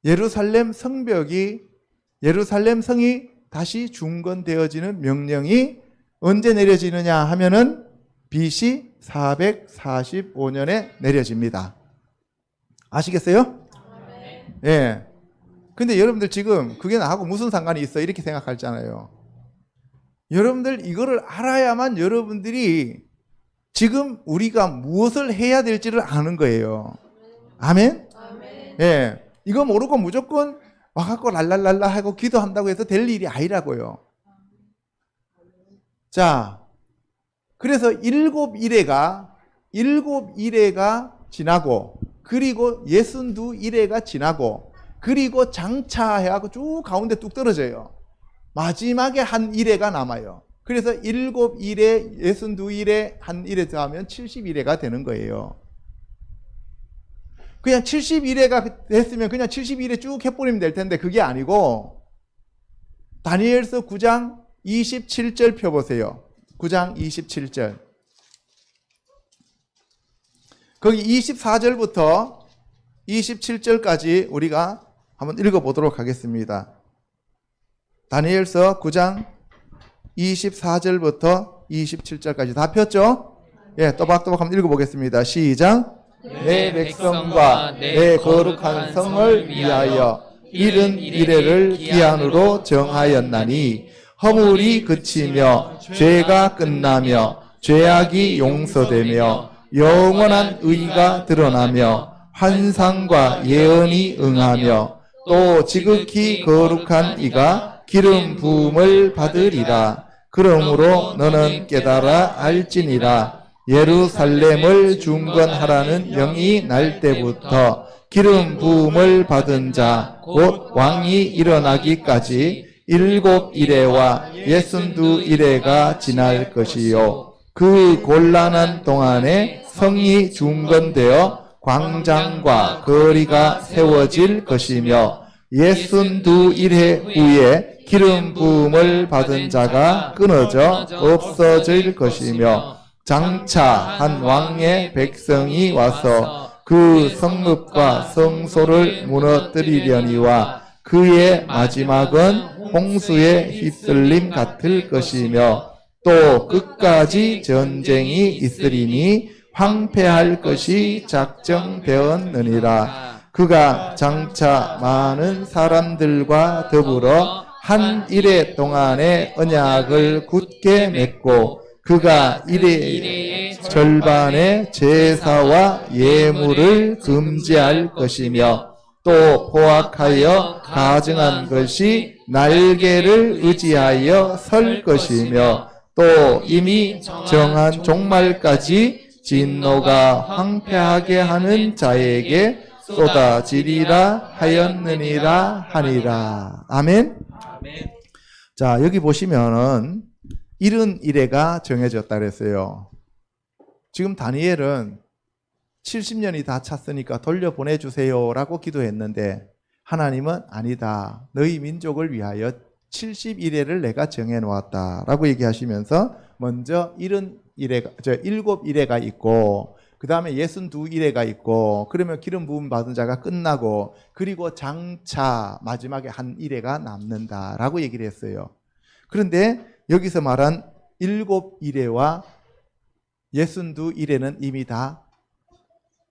예루살렘 성벽이 예루살렘 성이 다시 중건되어지는 명령이 언제 내려지느냐 하면은 BC 445년에 내려집니다. 아시겠어요? 예. 네. 근데 여러분들 지금 그게 나하고 무슨 상관이 있어? 이렇게 생각하잖아요. 여러분들 이거를 알아야만 여러분들이 지금 우리가 무엇을 해야 될지를 아는 거예요. 아멘? 예. 네. 이거 모르고 무조건 와갖고 랄랄랄라 하고 기도한다고 해서 될 일이 아니라고요. 자, 그래서 일곱 일회가 지나고 그리고 62일회가 지나고 그리고 장차해하고 쭉 가운데 뚝 떨어져요. 마지막에 한 일회가 남아요. 그래서 7일에 62일에 한 일회 더하면 70일회가 되는 거예요. 그냥 70일회가 됐으면 그냥 70일회 쭉 해버리면 될 텐데 그게 아니고 다니엘서 9장 27절 펴보세요. 9장 27절. 거기 24절부터 27절까지 우리가 한번 읽어보도록 하겠습니다. 다니엘서 9장 24절부터 27절까지 다 폈죠? 예, 또박또박 한번 읽어보겠습니다. 시작. 내 백성과 내 거룩한 성을 위하여 70일을 기한으로 정하였나니 허물이 그치며 죄가 끝나며 죄악이 용서되며 영원한 의가 드러나며 환상과 예언이 응하며 또 지극히 거룩한 이가 기름 부음을 받으리라. 그러므로 너는 깨달아 알지니라. 예루살렘을 중건하라는 영이 날 때부터 기름 부음을 받은 자 곧 왕이 일어나기까지 7일에와 62일에가 지날 것이요 그 곤란한 동안에 성이 중건되어 광장과 거리가 세워질 것이며 62일에 후에 기름 부음을 받은 자가 끊어져 없어질 것이며 장차 한 왕의 백성이 와서 그 성읍과 성소를 무너뜨리려니와 그의 마지막은 홍수의 휩쓸림 같을 것이며 또 끝까지 전쟁이 있으리니 황폐할 것이 작정되었느니라. 그가 장차 많은 사람들과 더불어 한 일해 동안의 언약을 굳게 맺고 그가 일의 절반의 제사와 예물을 금지할 것이며 또 포악하여 가증한 것이 날개를 의지하여 설 것이며 또 이미 정한 종말까지 진노가 황폐하게 하는 자에게 쏟아지리라 하였느니라 하니라. 아멘. 자, 여기 보시면은 70일에가 정해졌다 그랬어요. 지금 다니엘은 70년이 다 찼으니까 돌려보내주세요 라고 기도했는데 하나님은 아니다. 너희 민족을 위하여 70일에를 내가 정해놓았다 라고 얘기하시면서 먼저 7일에가 있고 그 다음에 62일에가 있고 그러면 기름 부음 받은 자가 끝나고 그리고 장차 마지막에 한 일회가 남는다라고 얘기를 했어요. 그런데 여기서 말한 7일회와 62일회는 이미 다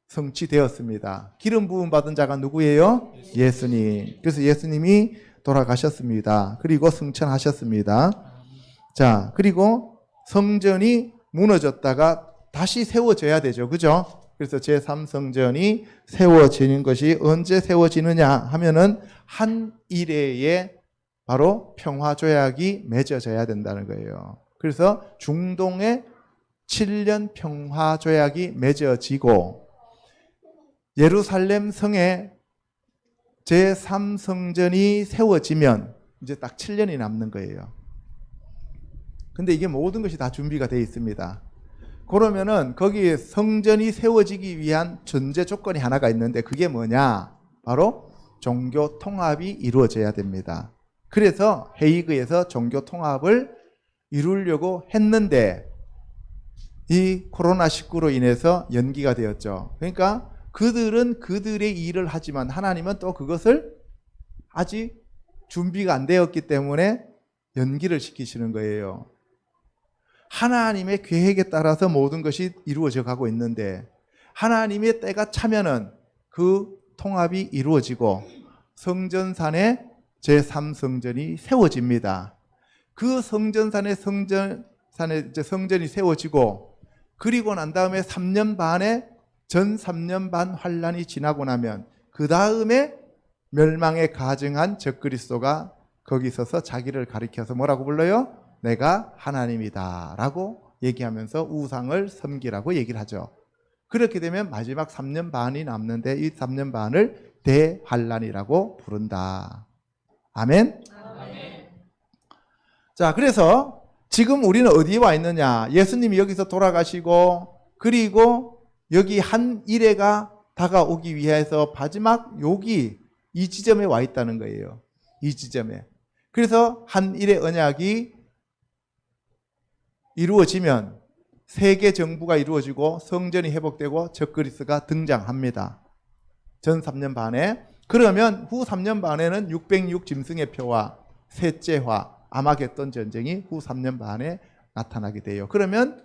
성취되었습니다. 기름 부음 받은 자가 누구예요? 예수님. 그래서 예수님이 돌아가셨습니다. 그리고 승천하셨습니다. 자, 그리고 성전이 무너졌다가 다시 세워져야 되죠. 그죠? 그래서 제3성전이 세워지는 것이 언제 세워지느냐 하면은 한 일회에 바로 평화조약이 맺어져야 된다는 거예요. 그래서 중동에 7년 평화조약이 맺어지고 예루살렘 성에 제3성전이 세워지면 이제 딱 7년이 남는 거예요. 근데 이게 모든 것이 다 준비가 되어 있습니다. 그러면은 거기 성전이 세워지기 위한 전제 조건이 하나가 있는데 그게 뭐냐? 바로 종교 통합이 이루어져야 됩니다. 그래서 헤이그에서 종교 통합을 이루려고 했는데 이 코로나19로 인해서 연기가 되었죠. 그러니까 그들은 그들의 일을 하지만 하나님은 또 그것을 아직 준비가 안 되었기 때문에 연기를 시키시는 거예요. 하나님의 계획에 따라서 모든 것이 이루어져 가고 있는데 하나님의 때가 차면은 그 통합이 이루어지고 성전산에 제3성전이 세워집니다. 그 성전산에 이제 성전이 세워지고 그리고 난 다음에 3년 반에 전 3년 반 환란이 지나고 나면 그 다음에 멸망에 가증한 적그리스도가 거기 서서 자기를 가리켜서 뭐라고 불러요? 내가 하나님이다 라고 얘기하면서 우상을 섬기라고 얘기를 하죠. 그렇게 되면 마지막 3년 반이 남는데 이 3년 반을 대환란이라고 부른다. 아멘? 아멘. 자, 그래서 지금 우리는 어디에 와 있느냐? 예수님이 여기서 돌아가시고 그리고 여기 한 일회가 다가오기 위해서 마지막 여기 이 지점에 와 있다는 거예요. 이 지점에. 그래서 한 일의 언약이 이루어지면 세계 정부가 이루어지고 성전이 회복되고 적그리스도가 등장합니다. 전 3년 반에. 그러면 후 3년 반에는 606 짐승의 표와 셋째화 아마겟돈 전쟁이 후 3년 반에 나타나게 돼요. 그러면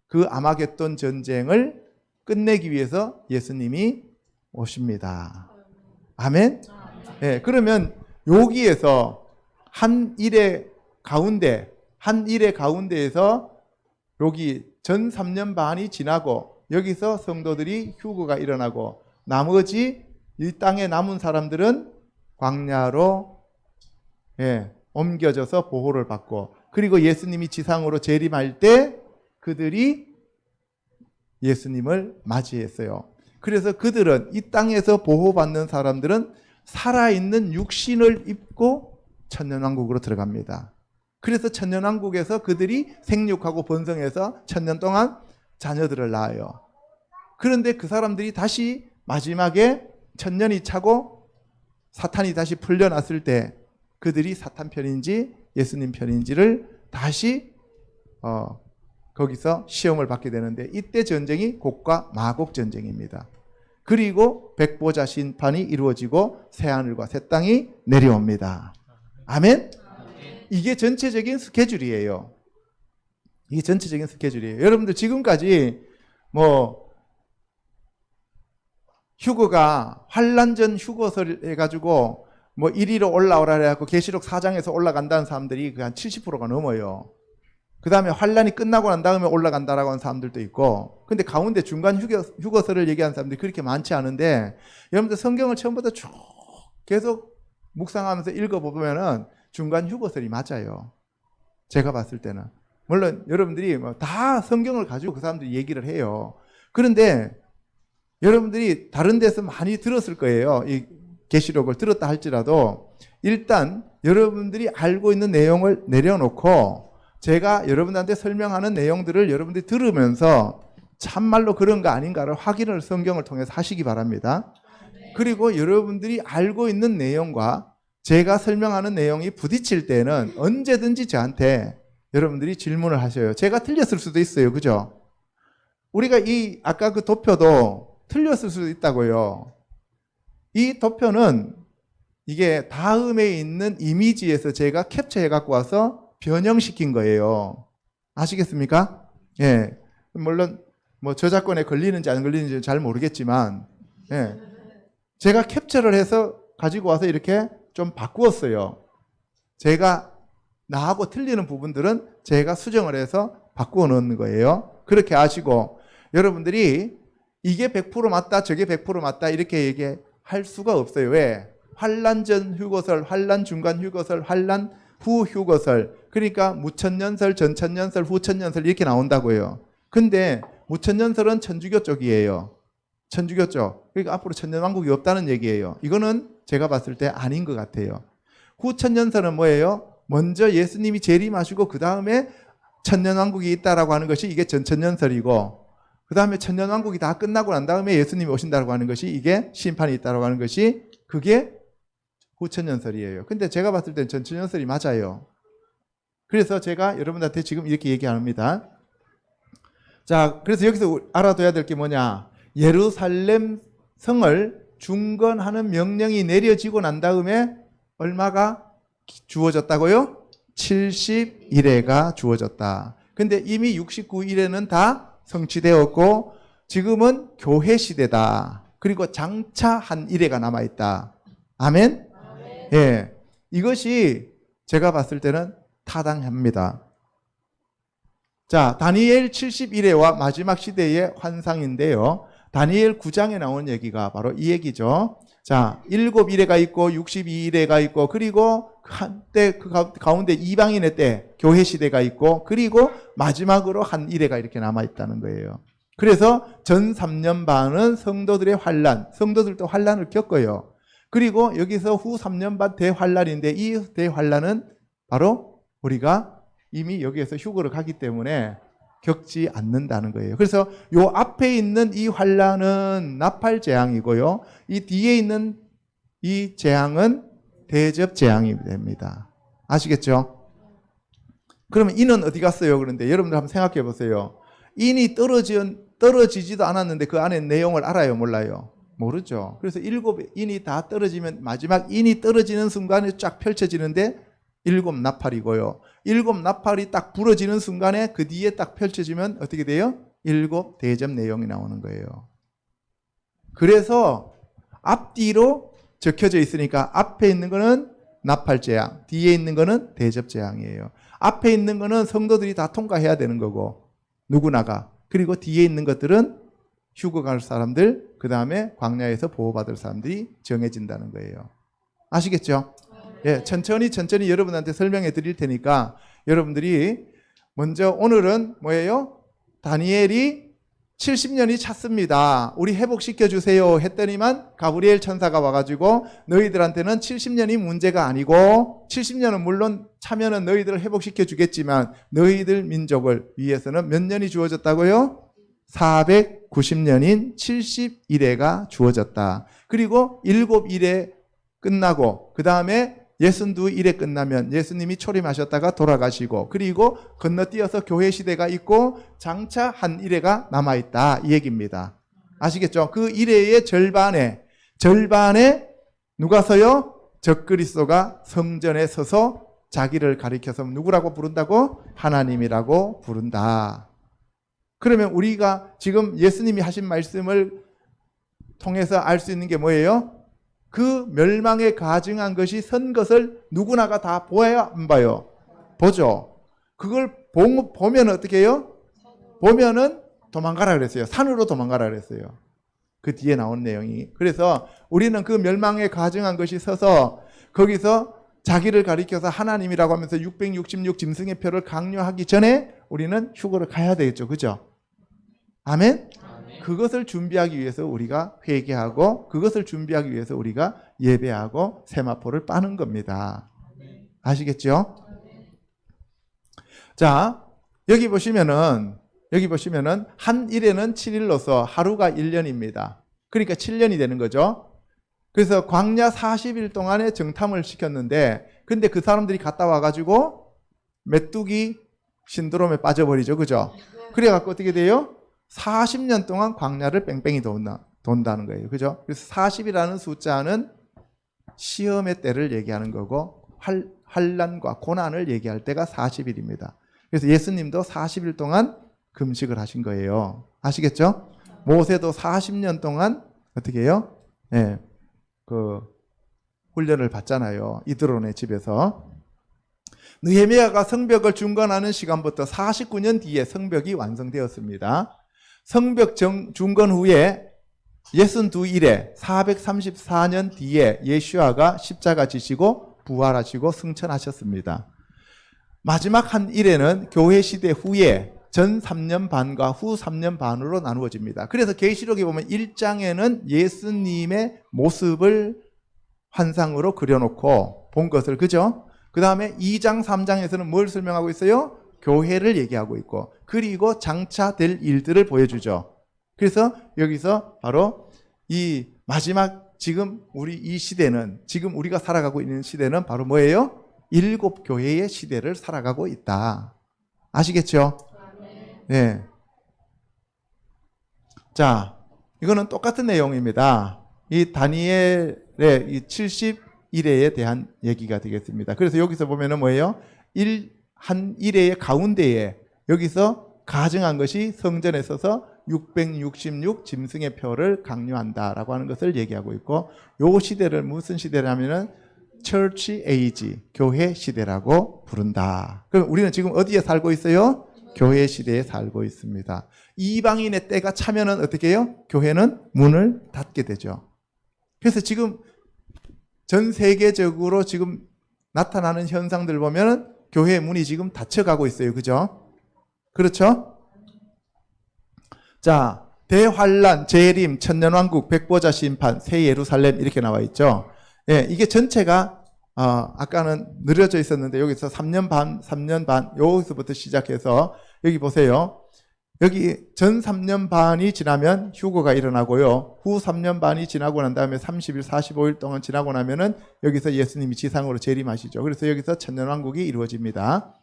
그 아마겟돈 전쟁을 끝내기 위해서 예수님이 오십니다. 아멘? 네, 그러면 여기에서 한 일의 가운데에서 여기 전 3년 반이 지나고 여기서 성도들이 휴거가 일어나고 나머지 이 땅에 남은 사람들은 광야로 옮겨져서 보호를 받고 그리고 예수님이 지상으로 재림할 때 그들이 예수님을 맞이했어요. 그래서 그들은 이 땅에서 보호받는 사람들은 살아있는 육신을 입고 천년왕국으로 들어갑니다. 그래서 천년왕국에서 그들이 생육하고 번성해서 천년 동안 자녀들을 낳아요. 그런데 그 사람들이 다시 마지막에 천년이 차고 사탄이 다시 풀려났을 때 그들이 사탄 편인지 예수님 편인지를 다시 거기서 시험을 받게 되는데 이때 전쟁이 곡과 마곡 전쟁입니다. 그리고 백보자 심판이 이루어지고 새하늘과 새 땅이 내려옵니다. 아멘? 이게 전체적인 스케줄이에요. 이게 전체적인 스케줄이에요. 여러분들 지금까지 휴거가 환란전 휴거설 해가지고 이리로 올라오라 해갖고 계시록 4장에서 올라간다는 사람들이 한 70%가 넘어요. 그 다음에 환란이 끝나고 난 다음에 올라간다라고 하는 사람들도 있고, 근데 가운데 중간 휴거설을 얘기하는 사람들이 그렇게 많지 않은데, 여러분들 성경을 처음부터 쭉 계속 묵상하면서 읽어보면은 중간 휴거설이 맞아요. 제가 봤을 때는. 물론 여러분들이 다 성경을 가지고 그 사람들이 얘기를 해요. 그런데 여러분들이 다른 데서 많이 들었을 거예요. 이 계시록을 들었다 할지라도 일단 여러분들이 알고 있는 내용을 내려놓고 제가 여러분들한테 설명하는 내용들을 여러분들이 들으면서 참말로 그런가 아닌가를 확인을 성경을 통해서 하시기 바랍니다. 그리고 여러분들이 알고 있는 내용과 제가 설명하는 내용이 부딪힐 때는 언제든지 저한테 여러분들이 질문을 하셔요. 제가 틀렸을 수도 있어요. 그죠? 우리가 아까 그 도표도 틀렸을 수도 있다고요. 이 도표는 이게 다음에 있는 이미지에서 제가 캡처해 갖고 와서 변형시킨 거예요. 아시겠습니까? 예. 물론 저작권에 걸리는지 안 걸리는지 잘 모르겠지만 제가 캡처를 해서 가지고 와서 이렇게 좀 바꾸었어요. 제가 나하고 틀리는 부분들은 제가 수정을 해서 바꾸어 놓는 거예요. 그렇게 아시고 여러분들이 이게 100% 맞다 저게 100% 맞다 이렇게 얘기할 수가 없어요. 왜? 환란 전 휴거설, 환란 중간 휴거설, 환란 후 휴거설, 그러니까 무천년설, 전천년설, 후천년설 이렇게 나온다고요. 근데 무천년설은 천주교 쪽이에요. 천주교 쪽. 그러니까 앞으로 천년왕국이 없다는 얘기예요. 이거는 제가 봤을 때 아닌 것 같아요. 후천년설은 뭐예요? 먼저 예수님이 재림하시고 그 다음에 천년왕국이 있다라고 하는 것이 이게 전천년설이고 그 다음에 천년왕국이 다 끝나고 난 다음에 예수님이 오신다고 하는 것이 이게 심판이 있다라고 하는 것이 그게 후천년설이에요. 근데 제가 봤을 땐 전천년설이 맞아요. 그래서 제가 여러분들한테 지금 이렇게 얘기합니다. 자, 그래서 여기서 알아둬야 될 게 뭐냐? 예루살렘 성을 중건하는 명령이 내려지고 난 다음에 얼마가 주어졌다고요? 70일에가 주어졌다. 근데 이미 69일에는 다 성취되었고 지금은 교회 시대다. 그리고 장차 한 일회가 남아있다. 아멘? 예, 이것이 제가 봤을 때는 타당합니다. 자, 다니엘 71회와 마지막 시대의 환상인데요. 다니엘 9장에 나온 얘기가 바로 이 얘기죠. 자, 7일회가 있고 62일회가 있고 그리고 한때 그 가운데 이방인의 때 교회 시대가 있고 그리고 마지막으로 한 일회가 이렇게 남아있다는 거예요. 그래서 전 3년 반은 성도들의 환란, 성도들도 환란을 겪어요. 그리고 여기서 후 3년 반 대환란인데 이 대환란은 바로 우리가 이미 여기에서 휴거를 가기 때문에 겪지 않는다는 거예요. 그래서 요 앞에 있는 이 환란은 나팔 재앙이고요. 이 뒤에 있는 이 재앙은 대접 재앙이 됩니다. 아시겠죠? 그러면 인은 어디 갔어요? 그런데 여러분들 한번 생각해 보세요. 인이 떨어지지도 않았는데 그 안에 내용을 알아요? 몰라요? 모르죠. 그래서 7인이 다 떨어지면 마지막 인이 떨어지는 순간에 쫙 펼쳐지는데 7 나팔이고요. 7 나팔이 딱 부러지는 순간에 그 뒤에 딱 펼쳐지면 어떻게 돼요? 일곱 대접 내용이 나오는 거예요. 그래서 앞뒤로 적혀져 있으니까 앞에 있는 거는 나팔재앙, 뒤에 있는 거는 대접재앙이에요. 앞에 있는 거는 성도들이 다 통과해야 되는 거고 누구나가. 그리고 뒤에 있는 것들은 휴거 갈 사람들, 그 다음에 광야에서 보호받을 사람들이 정해진다는 거예요. 아시겠죠? 예, 천천히 여러분한테 설명해 드릴 테니까 여러분들이 먼저 오늘은 뭐예요? 다니엘이 70년이 찼습니다. 우리 회복시켜 주세요 했더니만 가브리엘 천사가 와가지고 너희들한테는 70년이 문제가 아니고 70년은 물론 차면은 너희들을 회복시켜 주겠지만 너희들 민족을 위해서는 몇 년이 주어졌다고요? 490년인 70일회가 주어졌다. 그리고 7일에 끝나고 그 다음에 62일에 끝나면 예수님이 초림하셨다가 돌아가시고 그리고 건너뛰어서 교회 시대가 있고 장차 한 일회가 남아있다 이 얘기입니다. 아시겠죠? 그 일회의 절반에 누가 서요? 적그리스도가 성전에 서서 자기를 가리켜서 누구라고 부른다고? 하나님이라고 부른다. 그러면 우리가 지금 예수님이 하신 말씀을 통해서 알 수 있는 게 뭐예요? 그 멸망에 가증한 것이 선 것을 누구나가 다 보아야 안 봐요? 보죠. 그걸 보면 어떻게 해요? 보면은 도망가라 그랬어요. 산으로 도망가라 그랬어요. 그 뒤에 나온 내용이. 그래서 우리는 그 멸망에 가증한 것이 서서 거기서 자기를 가리켜서 하나님이라고 하면서 666 짐승의 표를 강요하기 전에 우리는 휴거를 가야 되겠죠. 그죠? 아멘? 그것을 준비하기 위해서 우리가 회개하고 그것을 준비하기 위해서 우리가 예배하고 세마포를 빠는 겁니다. 아시겠죠? 자, 여기 보시면은 한 일에는 7일로서 하루가 1년입니다. 그러니까 7년이 되는 거죠. 그래서 광야 40일 동안에 정탐을 시켰는데 근데 그 사람들이 갔다 와가지고 메뚜기 신드롬에 빠져버리죠. 그죠? 그래갖고 어떻게 돼요? 40년 동안 광야를 뺑뺑이 돈다는 거예요. 그죠? 그래서 40이라는 숫자는 시험의 때를 얘기하는 거고 환난과 고난을 얘기할 때가 40일입니다. 그래서 예수님도 40일 동안 금식을 하신 거예요. 아시겠죠? 모세도 40년 동안 어떻게 해요? 네, 그 훈련을 받잖아요. 이드론의 집에서. 느헤미야가 성벽을 중건하는 시간부터 49년 뒤에 성벽이 완성되었습니다. 성벽 중건 후에 62일에 434년 뒤에 예수아가 십자가 지시고 부활하시고 승천하셨습니다. 마지막 한 일에는 교회 시대 후에 전 3년 반과 후 3년 반으로 나누어집니다. 그래서 계시록에 보면 1장에는 예수님의 모습을 환상으로 그려놓고 본 것을, 그죠? 그 다음에 2장 3장에서는 뭘 설명하고 있어요? 교회를 얘기하고 있고 그리고 장차 될 일들을 보여주죠. 그래서 여기서 바로 이 마지막 지금 우리 이 시대는 지금 우리가 살아가고 있는 시대는 바로 뭐예요? 7교회의 시대를 살아가고 있다. 아시겠죠? 네. 자, 이거는 똑같은 내용입니다. 이 다니엘의 이 70일에 대한 얘기가 되겠습니다. 그래서 여기서 보면은 뭐예요? 한 일회의 가운데에 여기서 가증한 것이 성전에 서서 666 짐승의 표를 강요한다라고 하는 것을 얘기하고 있고 요 시대를 무슨 시대라면은 Church Age, 교회 시대라고 부른다. 그럼 우리는 지금 어디에 살고 있어요? 교회 시대에 살고 있습니다. 이방인의 때가 차면은 어떻게 해요? 교회는 문을 닫게 되죠. 그래서 지금 전 세계적으로 지금 나타나는 현상들 보면은 교회의 문이 지금 닫혀가고 있어요. 그죠? 그렇죠? 자, 대환란, 재림, 천년왕국, 백보자 심판, 새 예루살렘 이렇게 나와 있죠. 예, 이게 전체가 아까는 느려져 있었는데 여기서 3년 반 여기서부터 시작해서 여기 보세요. 여기 전 3년 반이 지나면 휴거가 일어나고요. 후 3년 반이 지나고 난 다음에 30일, 45일 동안 지나고 나면은 여기서 예수님이 지상으로 재림하시죠. 그래서 여기서 천년왕국이 이루어집니다.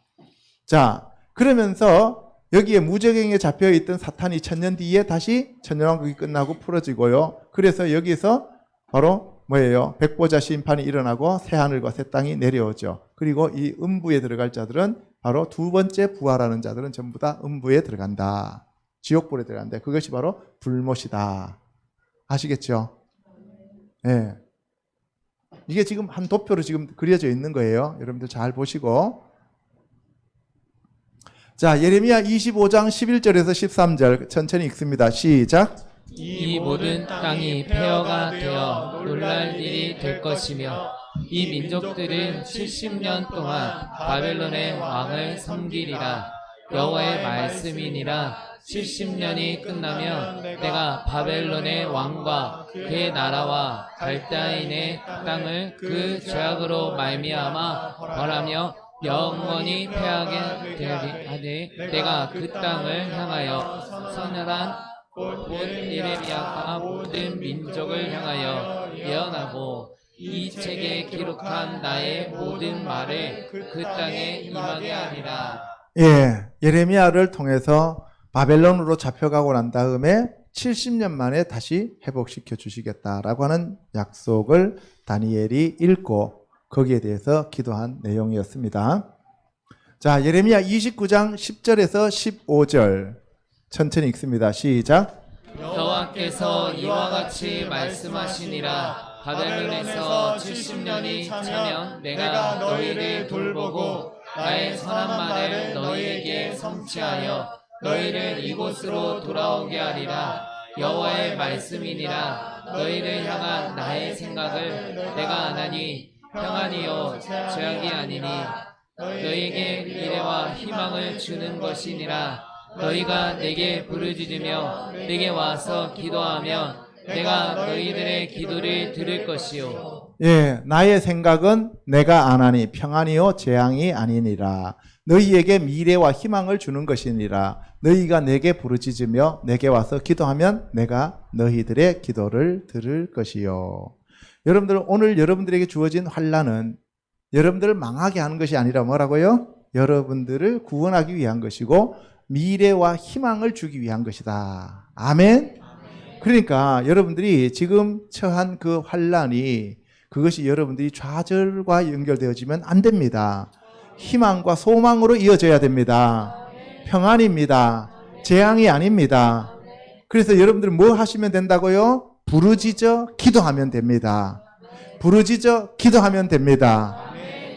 자, 그러면서 여기에 무적행에 잡혀있던 사탄이 천년 뒤에 다시 천년왕국이 끝나고 풀어지고요. 그래서 여기서 바로 뭐예요? 백보자 심판이 일어나고 새하늘과 새 땅이 내려오죠. 그리고 이 음부에 들어갈 자들은 바로 두 번째 부활하는 자들은 전부 다 음부에 들어간다. 지옥불에 들어간대. 그것이 바로 불못이다. 아시겠죠? 예. 이게 지금 한 도표로 지금 그려져 있는 거예요. 여러분들 잘 보시고. 자, 예레미야 25장 11절에서 13절 천천히 읽습니다. 시작. 이 모든 땅이 폐허가 되어 놀랄 일이 될 것이며 이 민족들은 70년 동안 바벨론의 왕을 섬기리라. 여호와의 말씀이니라. 70년이 끝나면 내가 바벨론의 왕과 그의 나라와 갈대아인의 땅을 그 죄악으로 말미암아 벌하며 영원히 패하게 되리하되 내가 그 땅을 향하여 선열한 곧 예레미야가 모든 민족을 향하여 예언하고 이 책에 기록한 나의 모든 말을 그 땅에 임하게 하리라. 예, 예레미야를 통해서 바벨론으로 잡혀가고 난 다음에 70년 만에 다시 회복시켜 주시겠다라고 하는 약속을 다니엘이 읽고 거기에 대해서 기도한 내용이었습니다. 자, 예레미야 29장 10절에서 15절 천천히 읽습니다. 시작. 여호와께서 이와 같이 말씀하시니라. 바벨론에서 70년이 차면 내가 너희를 돌보고 나의 선한 말을 너희에게 성취하여 너희를 이곳으로 돌아오게 하리라. 여호와의 말씀이니라. 너희를 향한 나의 생각을 내가 아나니 평안이요 죄악이 아니니 너희에게 미래와 희망을 주는 것이니라. 너희가 내게 부르짖으며 내게 와서 기도하면 내가 너희들의 기도를 들을 것이요. 예, 나의 생각은 내가 아나니 평안이요 재앙이 아니니라. 너희에게 미래와 희망을 주는 것이니라. 너희가 내게 부르짖으며 내게 와서 기도하면 내가 너희들의 기도를 들을 것이요. 여러분들, 오늘 여러분들에게 주어진 환난은 여러분들을 망하게 하는 것이 아니라 뭐라고요? 여러분들을 구원하기 위한 것이고 미래와 희망을 주기 위한 것이다. 아멘. 그러니까 여러분들이 지금 처한 그 환난이 그것이 여러분들이 좌절과 연결되어지면 안 됩니다. 희망과 소망으로 이어져야 됩니다. 평안입니다. 재앙이 아닙니다. 그래서 여러분들 뭐 하시면 된다고요? 부르짖어 기도하면 됩니다. 부르짖어 기도하면 됩니다.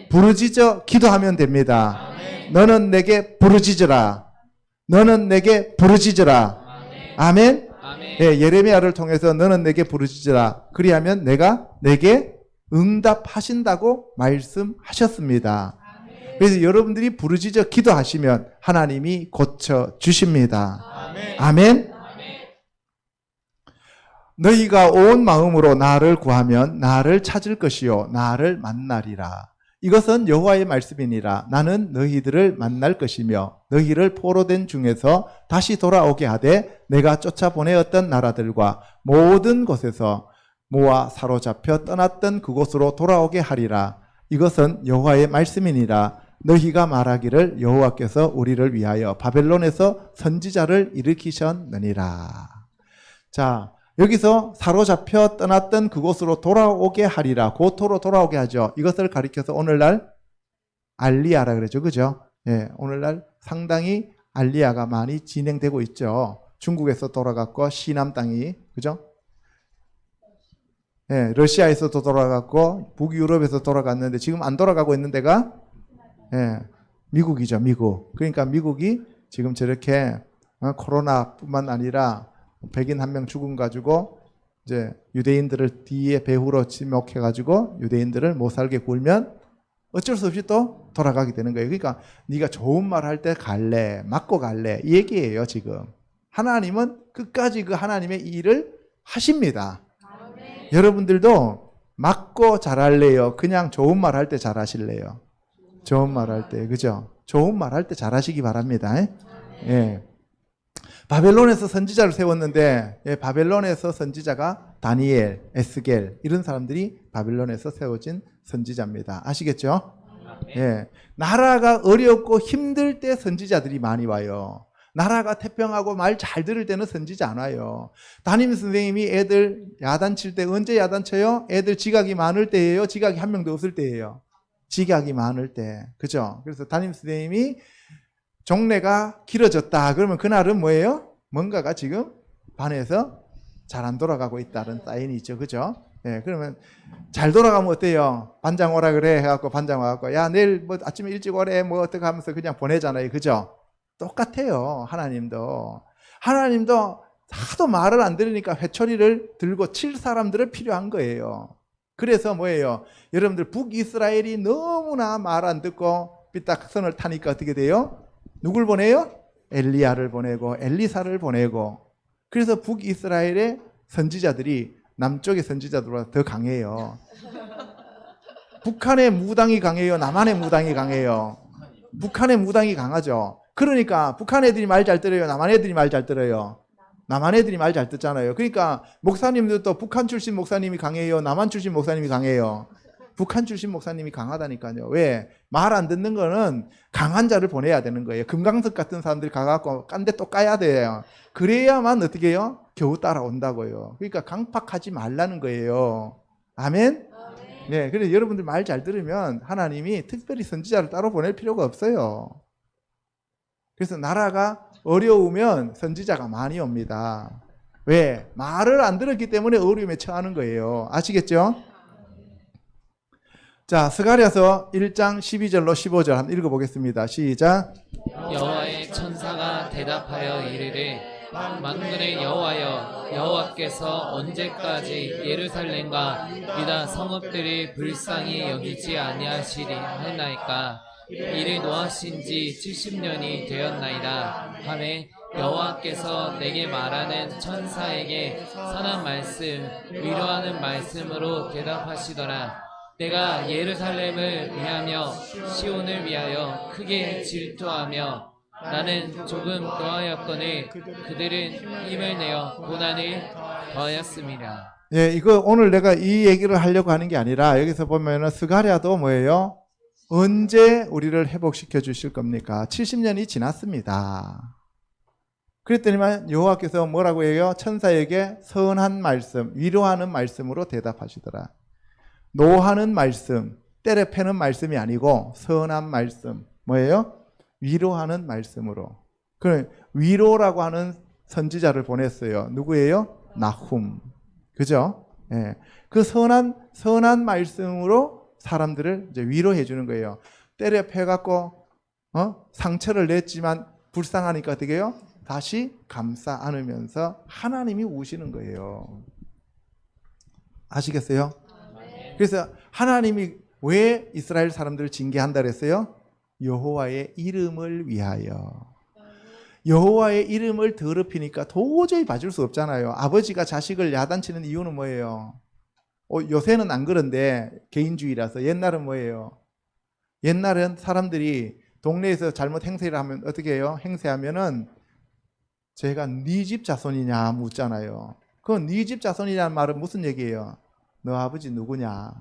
부르짖어 기도하면 됩니다. 너는 내게 부르짖으라. 너는 내게 부르짖으라. 아멘. 예, 예레미야를 통해서 너는 내게 부르짖으라. 그리하면 내가 내게 응답하신다고 말씀하셨습니다. 그래서 여러분들이 부르짖어 기도하시면 하나님이 고쳐 주십니다. 아멘. 너희가 온 마음으로 나를 구하면 나를 찾을 것이요 나를 만나리라. 이것은 여호와의 말씀이니라. 나는 너희들을 만날 것이며 너희를 포로된 중에서 다시 돌아오게 하되 내가 쫓아보내었던 나라들과 모든 곳에서 모아 사로잡혀 떠났던 그곳으로 돌아오게 하리라. 이것은 여호와의 말씀이니라. 너희가 말하기를 여호와께서 우리를 위하여 바벨론에서 선지자를 일으키셨느니라. 자, 여기서 사로잡혀 떠났던 그곳으로 돌아오게 하리라. 고토로 돌아오게 하죠. 이것을 가리켜서 오늘날 알리야라 그러죠. 그죠? 예, 오늘날 상당히 알리야가 많이 진행되고 있죠. 중국에서 돌아갔고 시남 땅이 그죠? 예, 러시아에서도 돌아갔고 북유럽에서 돌아갔는데 지금 안 돌아가고 있는 데가 예, 미국이죠. 미국. 그러니까 미국이 지금 저렇게 코로나뿐만 아니라 백인 한 명 죽음 가지고 이제 유대인들을 뒤에 배후로 지목해 가지고 유대인들을 못 살게 굴면 어쩔 수 없이 또 돌아가게 되는 거예요. 그러니까 네가 좋은 말 할 때 갈래, 맞고 갈래 이 얘기예요. 지금 하나님은 끝까지 그 하나님의 일을 하십니다. 여러분들도 맞고 잘할래요? 그냥 좋은 말 할 때 잘하실래요? 좋은 말 할 때, 그죠? 좋은 말 할 때 잘하시기 바랍니다. 예. 바벨론에서 선지자를 세웠는데, 예, 바벨론에서 선지자가 다니엘, 에스겔 이런 사람들이 바벨론에서 세워진 선지자입니다. 아시겠죠? 예. 나라가 어렵고 힘들 때 선지자들이 많이 와요. 나라가 태평하고 말 잘 들을 때는 선지자 안 와요. 담임 선생님이 애들 야단칠 때 언제 야단쳐요? 애들 지각이 많을 때예요? 지각이 한 명도 없을 때예요? 지각이 많을 때. 그죠? 그래서 담임 선생님이 종례가 길어졌다. 그러면 그날은 뭐예요? 뭔가가 지금 반에서 잘 안 돌아가고 있다는 사인이 있죠. 그죠? 예, 그러면 잘 돌아가면 어때요? 반장 오라 그래 해갖고 반장 와갖고 야 내일 뭐 아침에 일찍 오래 뭐 어떻게 하면서 그냥 보내잖아요. 그죠? 똑같아요. 하나님도 하도 말을 안 들으니까 회초리를 들고 칠 사람들은 필요한 거예요. 그래서 뭐예요? 여러분들 북이스라엘이 너무나 말 안 듣고 삐딱선을 타니까 어떻게 돼요? 누굴 보내요? 엘리야를 보내고 엘리사를 보내고. 그래서 북이스라엘의 선지자들이 남쪽의 선지자들보다 더 강해요. 북한의 무당이 강해요? 남한의 무당이 강해요? 북한의 무당이 강하죠. 그러니까 북한 애들이 말 잘 들어요? 남한 애들이 말 잘 들어요? 남한 애들이 말 잘 듣잖아요. 그러니까 목사님들도 북한 출신 목사님이 강해요? 남한 출신 목사님이 강해요? 북한 출신 목사님이 강하다니까요. 왜? 말 안 듣는 거는 강한 자를 보내야 되는 거예요. 금강석 같은 사람들이 가갖고 깐데 또 까야 돼요. 그래야만 어떻게 해요? 겨우 따라온다고요. 그러니까 강팍하지 말라는 거예요. 아멘? 네, 그래서 여러분들 말 잘 들으면 하나님이 특별히 선지자를 따로 보낼 필요가 없어요. 그래서 나라가 어려우면 선지자가 많이 옵니다. 왜? 말을 안 들었기 때문에 어려움에 처하는 거예요. 아시겠죠? 자, 스가랴서 1장 12절로 15절 한번 읽어보겠습니다. 시작. 여호와의 천사가 대답하여 이르되 만군의 여호와여 여호와께서 언제까지 예루살렘과 유다 성읍들이 불쌍히 여기지 아니하시리 하나이까 이를 노하신 지 70년이 되었나이다 하매 여호와께서 내게 말하는 천사에게 선한 말씀 위로하는 말씀으로 대답하시더라. 내가 예루살렘을 위하며 시온을 위하여 크게 질투하며 나는 조금 더하였거늘 그들은 힘을 내어 고난을 더하였습니다. 예, 이거 오늘 내가 이 얘기를 하려고 하는 게 아니라 여기서 보면은 스가랴도 뭐예요? 언제 우리를 회복시켜 주실 겁니까? 70년이 지났습니다. 그랬더니만 여호와께서 뭐라고 해요? 천사에게 선한 말씀, 위로하는 말씀으로 대답하시더라. 노하는 말씀, 때려 패는 말씀이 아니고 선한 말씀, 뭐예요? 위로하는 말씀으로. 그 위로라고 하는 선지자를 보냈어요. 누구예요? 나훔. 그죠? 예. 그 선한 말씀으로 사람들을 이제 위로해 주는 거예요. 때려 패갖고 상처를 냈지만 불쌍하니까 어떻게 해요? 다시 감싸 안으면서 하나님이 우시는 거예요. 아시겠어요? 그래서 하나님이 왜 이스라엘 사람들을 징계한다 그랬어요? 여호와의 이름을 위하여. 여호와의 이름을 더럽히니까 도저히 봐줄 수 없잖아요. 아버지가 자식을 야단치는 이유는 뭐예요? 요새는 안 그런데 개인주의라서. 옛날은 뭐예요? 옛날은 사람들이 동네에서 잘못 행세를 하면 어떻게 해요? 행세하면은 제가 네 집 자손이냐 묻잖아요. 그건 네 집 자손이냐는 말은 무슨 얘기예요? 너 아버지 누구냐?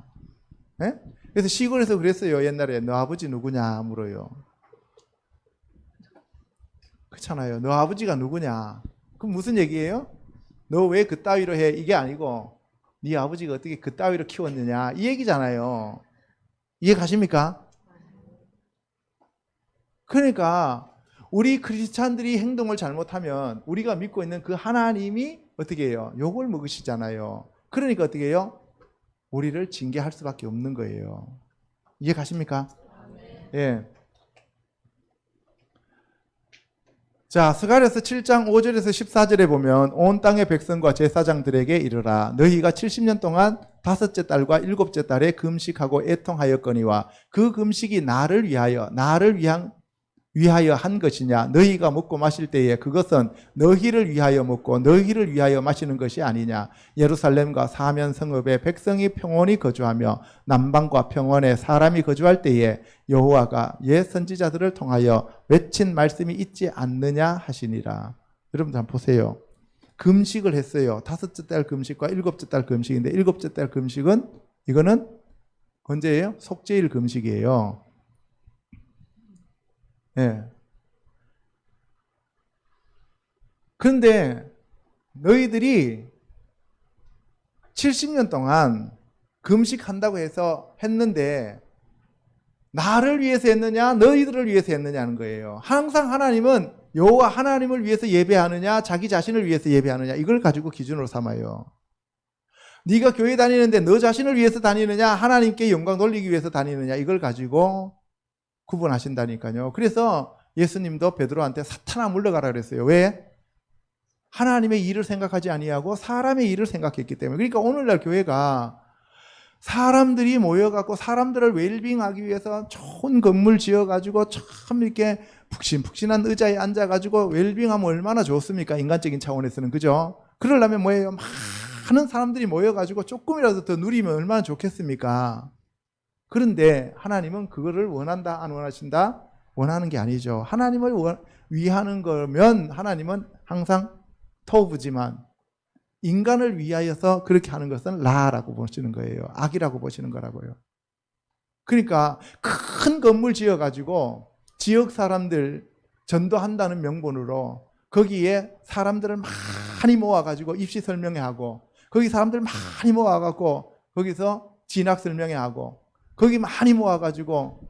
네? 그래서 시골에서 그랬어요. 옛날에 너 아버지 누구냐 물어요. 그렇잖아요. 너 아버지가 누구냐? 그럼 무슨 얘기예요? 너 왜 그따위로 해? 이게 아니고 네 아버지가 어떻게 그따위로 키웠느냐 이 얘기잖아요. 이해 가십니까? 그러니까 우리 크리스찬들이 행동을 잘못하면 우리가 믿고 있는 그 하나님이 어떻게 해요? 욕을 먹으시잖아요. 그러니까 어떻게 해요? 우리를 징계할 수밖에 없는 거예요. 이해 가십니까? 예. 자, 스가랴서 7장 5절에서 14절에 보면 온 땅의 백성과 제사장들에게 이르라. 너희가 70년 동안 다섯째 달과 일곱째 달에 금식하고 애통하였거니와 그 금식이 나를 위하여 한 것이냐. 너희가 먹고 마실 때에 그것은 너희를 위하여 먹고 너희를 위하여 마시는 것이 아니냐. 예루살렘과 사면 성읍에 백성이 평온히 거주하며 남방과 평원에 사람이 거주할 때에 여호와가 옛 선지자들을 통하여 외친 말씀이 있지 않느냐 하시니라. 여러분들 한번 보세요. 금식을 했어요. 다섯째 달 금식과 일곱째 달 금식인데 일곱째 달 금식은 이거는 언제예요? 속죄일 금식이에요. 예. 그런데 너희들이 70년 동안 금식한다고 해서 했는데 나를 위해서 했느냐 너희들을 위해서 했느냐는 거예요. 항상 하나님은 여호와 하나님을 위해서 예배하느냐 자기 자신을 위해서 예배하느냐 이걸 가지고 기준으로 삼아요. 네가 교회 다니는데 너 자신을 위해서 다니느냐 하나님께 영광 돌리기 위해서 다니느냐 이걸 가지고 구분하신다니까요. 그래서 예수님도 베드로한테 사탄아 물러가라 그랬어요. 왜? 하나님의 일을 생각하지 아니하고 사람의 일을 생각했기 때문에. 그러니까 오늘날 교회가 사람들이 모여갖고 사람들을 웰빙하기 위해서 좋은 건물 지어가지고 참 이렇게 푹신푹신한 의자에 앉아가지고 웰빙하면 얼마나 좋습니까? 인간적인 차원에서는. 그죠? 그러려면 뭐예요? 많은 사람들이 모여가지고 조금이라도 더 누리면 얼마나 좋겠습니까? 그런데 하나님은 그거를 원한다 안 원하신다? 원하는 게 아니죠. 하나님을 위하는 거면 하나님은 항상 토부지만 인간을 위하여서 그렇게 하는 것은 라라고 보시는 거예요. 악이라고 보시는 거라고요. 그러니까 큰 건물 지어가지고 지역 사람들 전도한다는 명분으로 거기에 사람들을 많이 모아가지고 입시 설명회 하고 거기 사람들 많이 모아가지고 거기서 진학 설명회 하고 거기 많이 모아가지고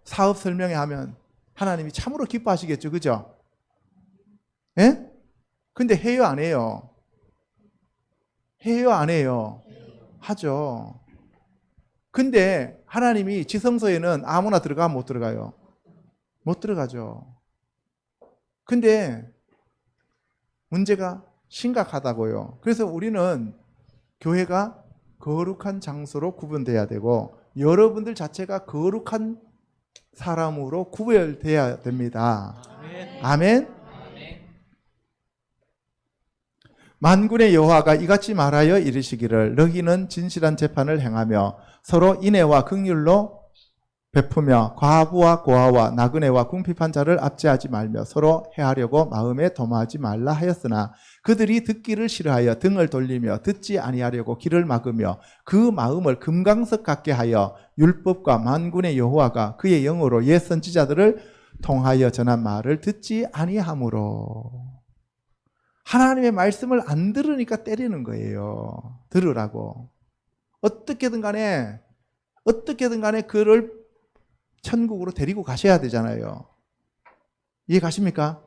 사업 설명회 하면 하나님이 참으로 기뻐하시겠죠. 그죠? 예? 근데 해요 안 해요? 해요 안 해요? 하죠. 근데 하나님이 지성소에는 아무나 들어가면 못 들어가요? 못 들어가죠. 근데 문제가 심각하다고요. 그래서 우리는 교회가 거룩한 장소로 구분돼야 되고 여러분들 자체가 거룩한 사람으로 구별돼야 됩니다. 아멘. 만군의 여호와가 이같이 말하여 이르시기를 너희는 진실한 재판을 행하며 서로 인애와 긍휼로 베푸며 과부와 고아와 나그네와 궁핍한 자를 압제하지 말며 서로 해하려고 마음에 도모하지 말라 하였으나 그들이 듣기를 싫어하여 등을 돌리며 듣지 아니하려고 귀를 막으며 그 마음을 금강석 같게 하여 율법과 만군의 여호와가 그의 영으로 옛 선지자들을 통하여 전한 말을 듣지 아니하므로. 하나님의 말씀을 안 들으니까 때리는 거예요. 들으라고. 어떻게든 간에 그를 천국으로 데리고 가셔야 되잖아요. 이해 가십니까?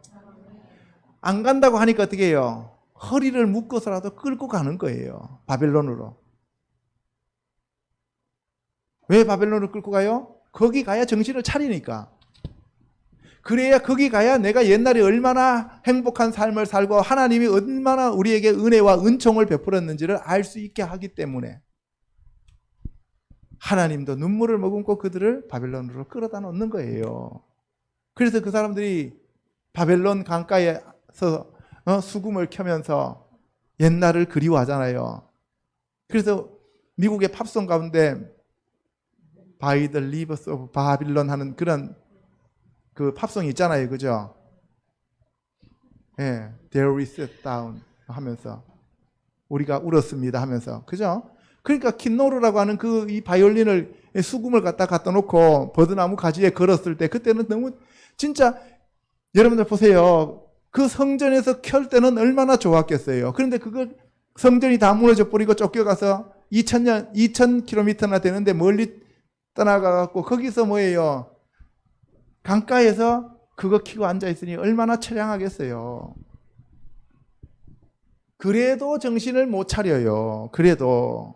안 간다고 하니까 어떻게 해요? 허리를 묶어서라도 끌고 가는 거예요. 바벨론으로. 왜 바벨론으로 끌고 가요? 거기 가야 정신을 차리니까. 그래야 거기 가야 내가 옛날에 얼마나 행복한 삶을 살고 하나님이 얼마나 우리에게 은혜와 은총을 베풀었는지를 알 수 있게 하기 때문에 하나님도 눈물을 머금고 그들을 바벨론으로 끌어다 놓는 거예요. 그래서 그 사람들이 바벨론 강가에서 수금을 켜면서 옛날을 그리워하잖아요. 그래서 미국의 팝송 가운데 By the Rivers of Babylon 하는 그런 그 팝송이 있잖아요. 그죠? 예, There is a down 하면서 우리가 울었습니다 하면서. 그죠? 그러니까 킨노르라고 하는 그 이 바이올린을 수금을 갖다 놓고 버드나무 가지에 걸었을 때 그때는 너무 진짜 여러분들 보세요. 그 성전에서 켤 때는 얼마나 좋았겠어요. 그런데 그걸 성전이 다 무너져 버리고 쫓겨가서 2000km나 되는데 멀리 떠나가 갖고 거기서 뭐예요? 강가에서 그거 키고 앉아있으니 얼마나 처량하겠어요. 그래도 정신을 못 차려요. 그래도.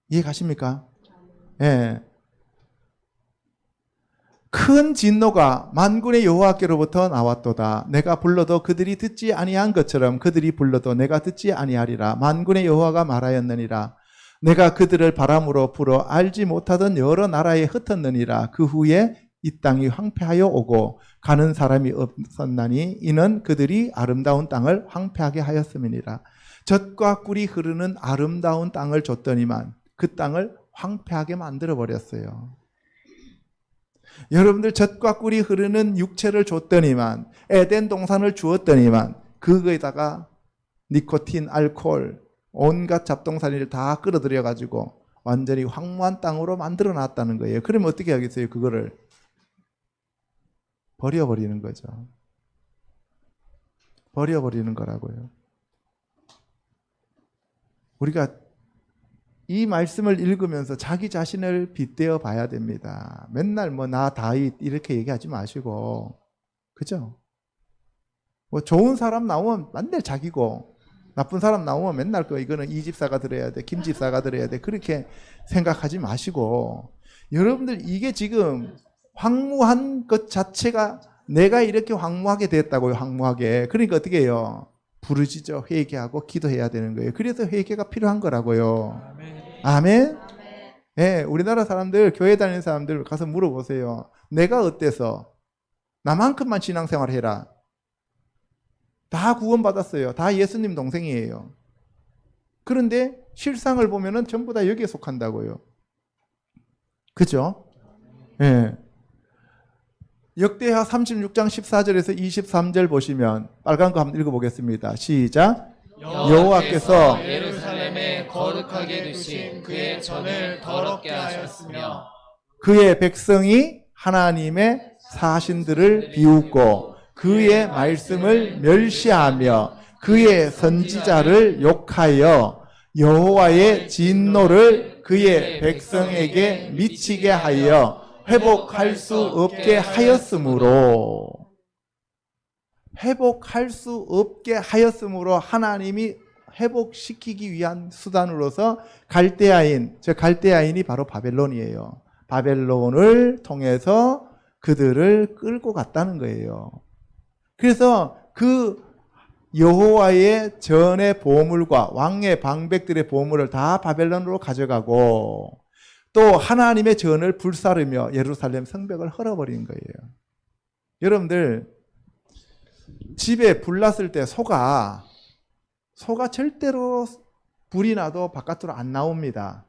이해 가십니까? 예. 큰 진노가 만군의 여호와께로부터 나왔도다. 내가 불러도 그들이 듣지 아니한 것처럼 그들이 불러도 내가 듣지 아니하리라. 만군의 여호와가 말하였느니라. 내가 그들을 바람으로 불어 알지 못하던 여러 나라에 흩었느니라. 그 후에 이 땅이 황폐하여 오고 가는 사람이 없었나니 이는 그들이 아름다운 땅을 황폐하게 하였음이니라. 젖과 꿀이 흐르는 아름다운 땅을 줬더니만 그 땅을 황폐하게 만들어 버렸어요. 여러분들 젖과 꿀이 흐르는 육체를 줬더니만 에덴 동산을 주었더니만 그거에다가 니코틴, 알코올, 온갖 잡동사니를 다 끌어들여 가지고 완전히 황무한 땅으로 만들어 놨다는 거예요. 그러면 어떻게 하겠어요? 그거를 버려버리는 거죠. 버려버리는 거라고요. 우리가 이 말씀을 읽으면서 자기 자신을 빗대어 봐야 됩니다. 맨날 뭐 나 다윗 이렇게 얘기하지 마시고, 그죠? 뭐 좋은 사람 나오면 맨날 자기고, 나쁜 사람 나오면 맨날 이거는 이 집사가 들어야 돼, 김 집사가 들어야 돼, 그렇게 생각하지 마시고, 여러분들 이게 지금 황무한 것 자체가 내가 이렇게 황무하게 됐다고요, 황무하게. 그러니까 어떻게 해요? 부르짖어 회개하고 기도해야 되는 거예요. 그래서 회개가 필요한 거라고요. 아멘. 예, 우리나라 사람들, 교회 다니는 사람들 가서 물어보세요. 내가 어때서? 나만큼만 신앙생활 해라. 다 구원받았어요. 다 예수님 동생이에요. 그런데 실상을 보면은 전부 다 여기에 속한다고요. 그죠? 예. 역대하 36장 14절에서 23절 보시면 빨간 거 한번 읽어보겠습니다. 시작. 여호와께서 예루살렘에 거룩하게 두신 그의 전을 더럽게 하셨으며 그의 백성이 하나님의 사신들을 비웃고 그의 말씀을 멸시하며 그의 선지자를 욕하여 여호와의 진노를 그의 백성에게 미치게 하여 회복할 수 없게 하였으므로 하나님이 회복시키기 위한 수단으로서 갈대아인, 저 갈대아인이 바로 바벨론이에요. 바벨론을 통해서 그들을 끌고 갔다는 거예요. 그래서 그 여호와의 전의 보물과 왕의 방백들의 보물을 다 바벨론으로 가져가고 또 하나님의 전을 불사르며 예루살렘 성벽을 헐어버린 거예요. 여러분들 집에 불 났을 때 소가 절대로 불이 나도 바깥으로 안 나옵니다.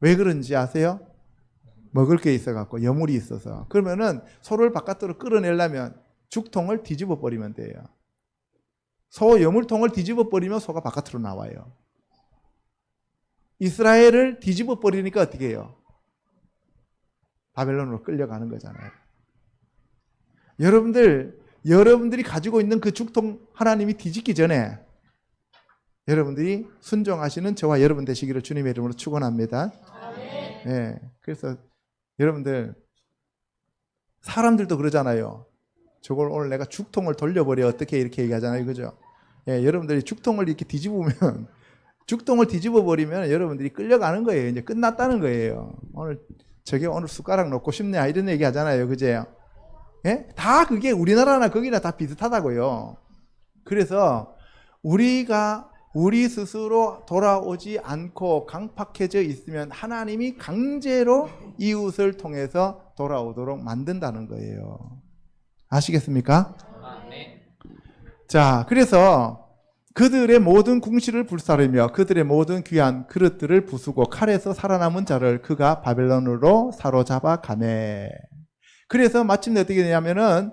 왜 그런지 아세요? 먹을 게 있어갖고 여물이 있어서. 그러면은 소를 바깥으로 끌어내려면 죽통을 뒤집어 버리면 돼요. 소 여물통을 뒤집어 버리면 소가 바깥으로 나와요. 이스라엘을 뒤집어 버리니까 어떻게 해요? 바벨론으로 끌려가는 거잖아요. 여러분들이 가지고 있는 그 죽통 하나님이 뒤집기 전에 여러분들이 순종하시는 저와 여러분 되시기를 주님의 이름으로 축원합니다. 네, 그래서 여러분들 사람들도 그러잖아요. 저걸 오늘 내가 죽통을 돌려버려 어떻게 이렇게 얘기하잖아요, 그죠? 예, 여러분들이 죽통을 이렇게 뒤집으면 죽통을 뒤집어 버리면 여러분들이 끌려가는 거예요. 이제 끝났다는 거예요. 오늘 숟가락 놓고 싶냐 이런 얘기 하잖아요, 그죠? 예? 다 그게 우리나라나 거기나 다 비슷하다고요. 그래서 우리 스스로 돌아오지 않고 강팍해져 있으면 하나님이 강제로 이웃을 통해서 돌아오도록 만든다는 거예요. 아시겠습니까? 자, 그래서 그들의 모든 궁실을 불사르며 그들의 모든 귀한 그릇들을 부수고 칼에서 살아남은 자를 그가 바벨론으로 사로잡아 가매. 그래서 마침내 어떻게 되냐면은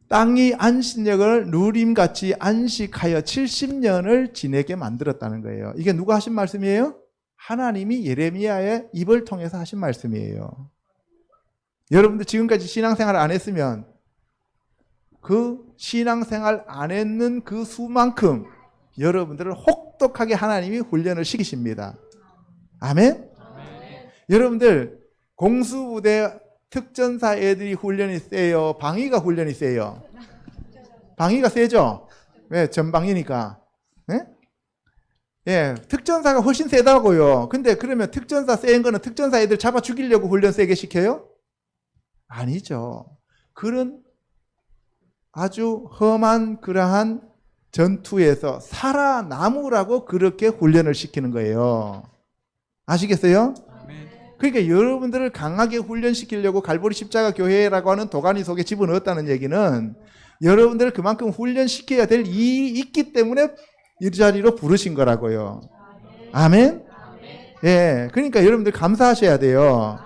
땅이 안식년을 누림같이 안식하여 70년을 지내게 만들었다는 거예요. 이게 누가 하신 말씀이에요? 하나님이 예레미야의 입을 통해서 하신 말씀이에요. 여러분들 지금까지 신앙생활 안 했으면 그 신앙생활 안 했는 그 수만큼 여러분들을 혹독하게 하나님이 훈련을 시키십니다. 아멘? 여러분들 공수부대 특전사 애들이 훈련이 세요? 방위가 훈련이 세요? 방위가 세죠? 왜? 전방이니까. 예? 예, 특전사가 훨씬 세다고요. 근데 그러면 특전사 센 거는 특전사 애들 잡아 죽이려고 훈련 세게 시켜요? 아니죠. 그런 아주 험한 그러한 전투에서 살아남으라고 그렇게 훈련을 시키는 거예요. 아시겠어요? 그러니까 여러분들을 강하게 훈련시키려고 갈보리 십자가 교회라고 하는 도가니 속에 집어넣었다는 얘기는 여러분들을 그만큼 훈련시켜야 될 일이 있기 때문에 이 자리로 부르신 거라고요. 아멘? 예, 그러니까 여러분들 감사하셔야 돼요.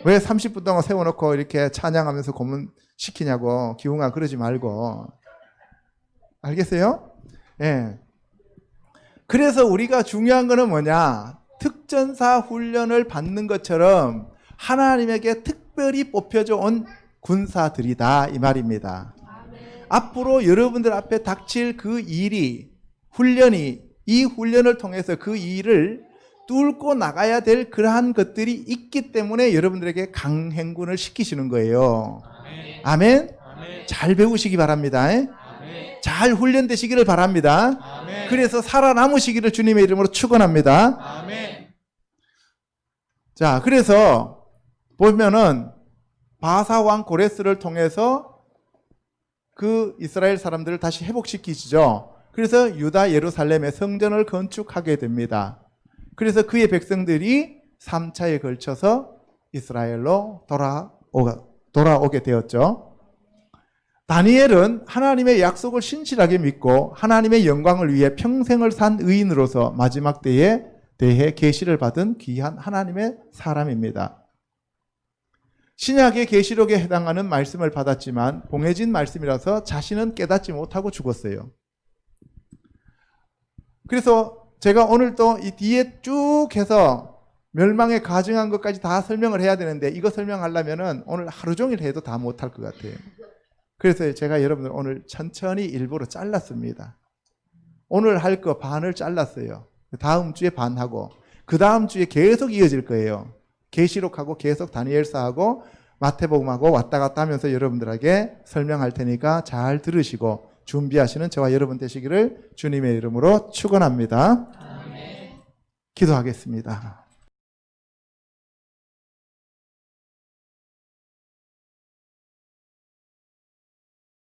왜 30분 동안 세워놓고 이렇게 찬양하면서 고문시키냐고 기웅아 그러지 말고. 알겠어요? 예. 그래서 우리가 중요한 거는 뭐냐? 특전사 훈련을 받는 것처럼 하나님에게 특별히 뽑혀져 온 군사들이다 이 말입니다. 앞으로 여러분들 앞에 닥칠 그 일이 훈련이 이 훈련을 통해서 그 일을 뚫고 나가야 될 그러한 것들이 있기 때문에 여러분들에게 강행군을 시키시는 거예요. 아멘. 잘 배우시기 바랍니다. 잘 훈련되시기를 바랍니다. 그래서 살아남으시기를 주님의 이름으로 축원합니다. 자, 그래서 보면은 바사 왕 고레스를 통해서 그 이스라엘 사람들을 다시 회복시키시죠. 그래서 유다 예루살렘의 성전을 건축하게 됩니다. 그래서 그의 백성들이 3차에 걸쳐서 이스라엘로 돌아오게 되었죠. 다니엘은 하나님의 약속을 신실하게 믿고 하나님의 영광을 위해 평생을 산 의인으로서 마지막 때에 대해 계시를 받은 귀한 하나님의 사람입니다. 신약의 계시록에 해당하는 말씀을 받았지만 봉해진 말씀이라서 자신은 깨닫지 못하고 죽었어요. 그래서 제가 오늘 또 이 뒤에 쭉 해서 멸망에 가증한 것까지 다 설명을 해야 되는데 이거 설명하려면은 오늘 하루 종일 해도 다 못할 것 같아요. 그래서 제가 여러분들 오늘 천천히 일부러 잘랐습니다. 오늘 할 거 반을 잘랐어요. 다음 주에 반하고 그 다음 주에 계속 이어질 거예요. 계시록하고 계속 다니엘서하고 마태복음하고 왔다 갔다 하면서 여러분들에게 설명할 테니까 잘 들으시고 준비하시는 저와 여러분 되시기를 주님의 이름으로 축원합니다. 기도하겠습니다.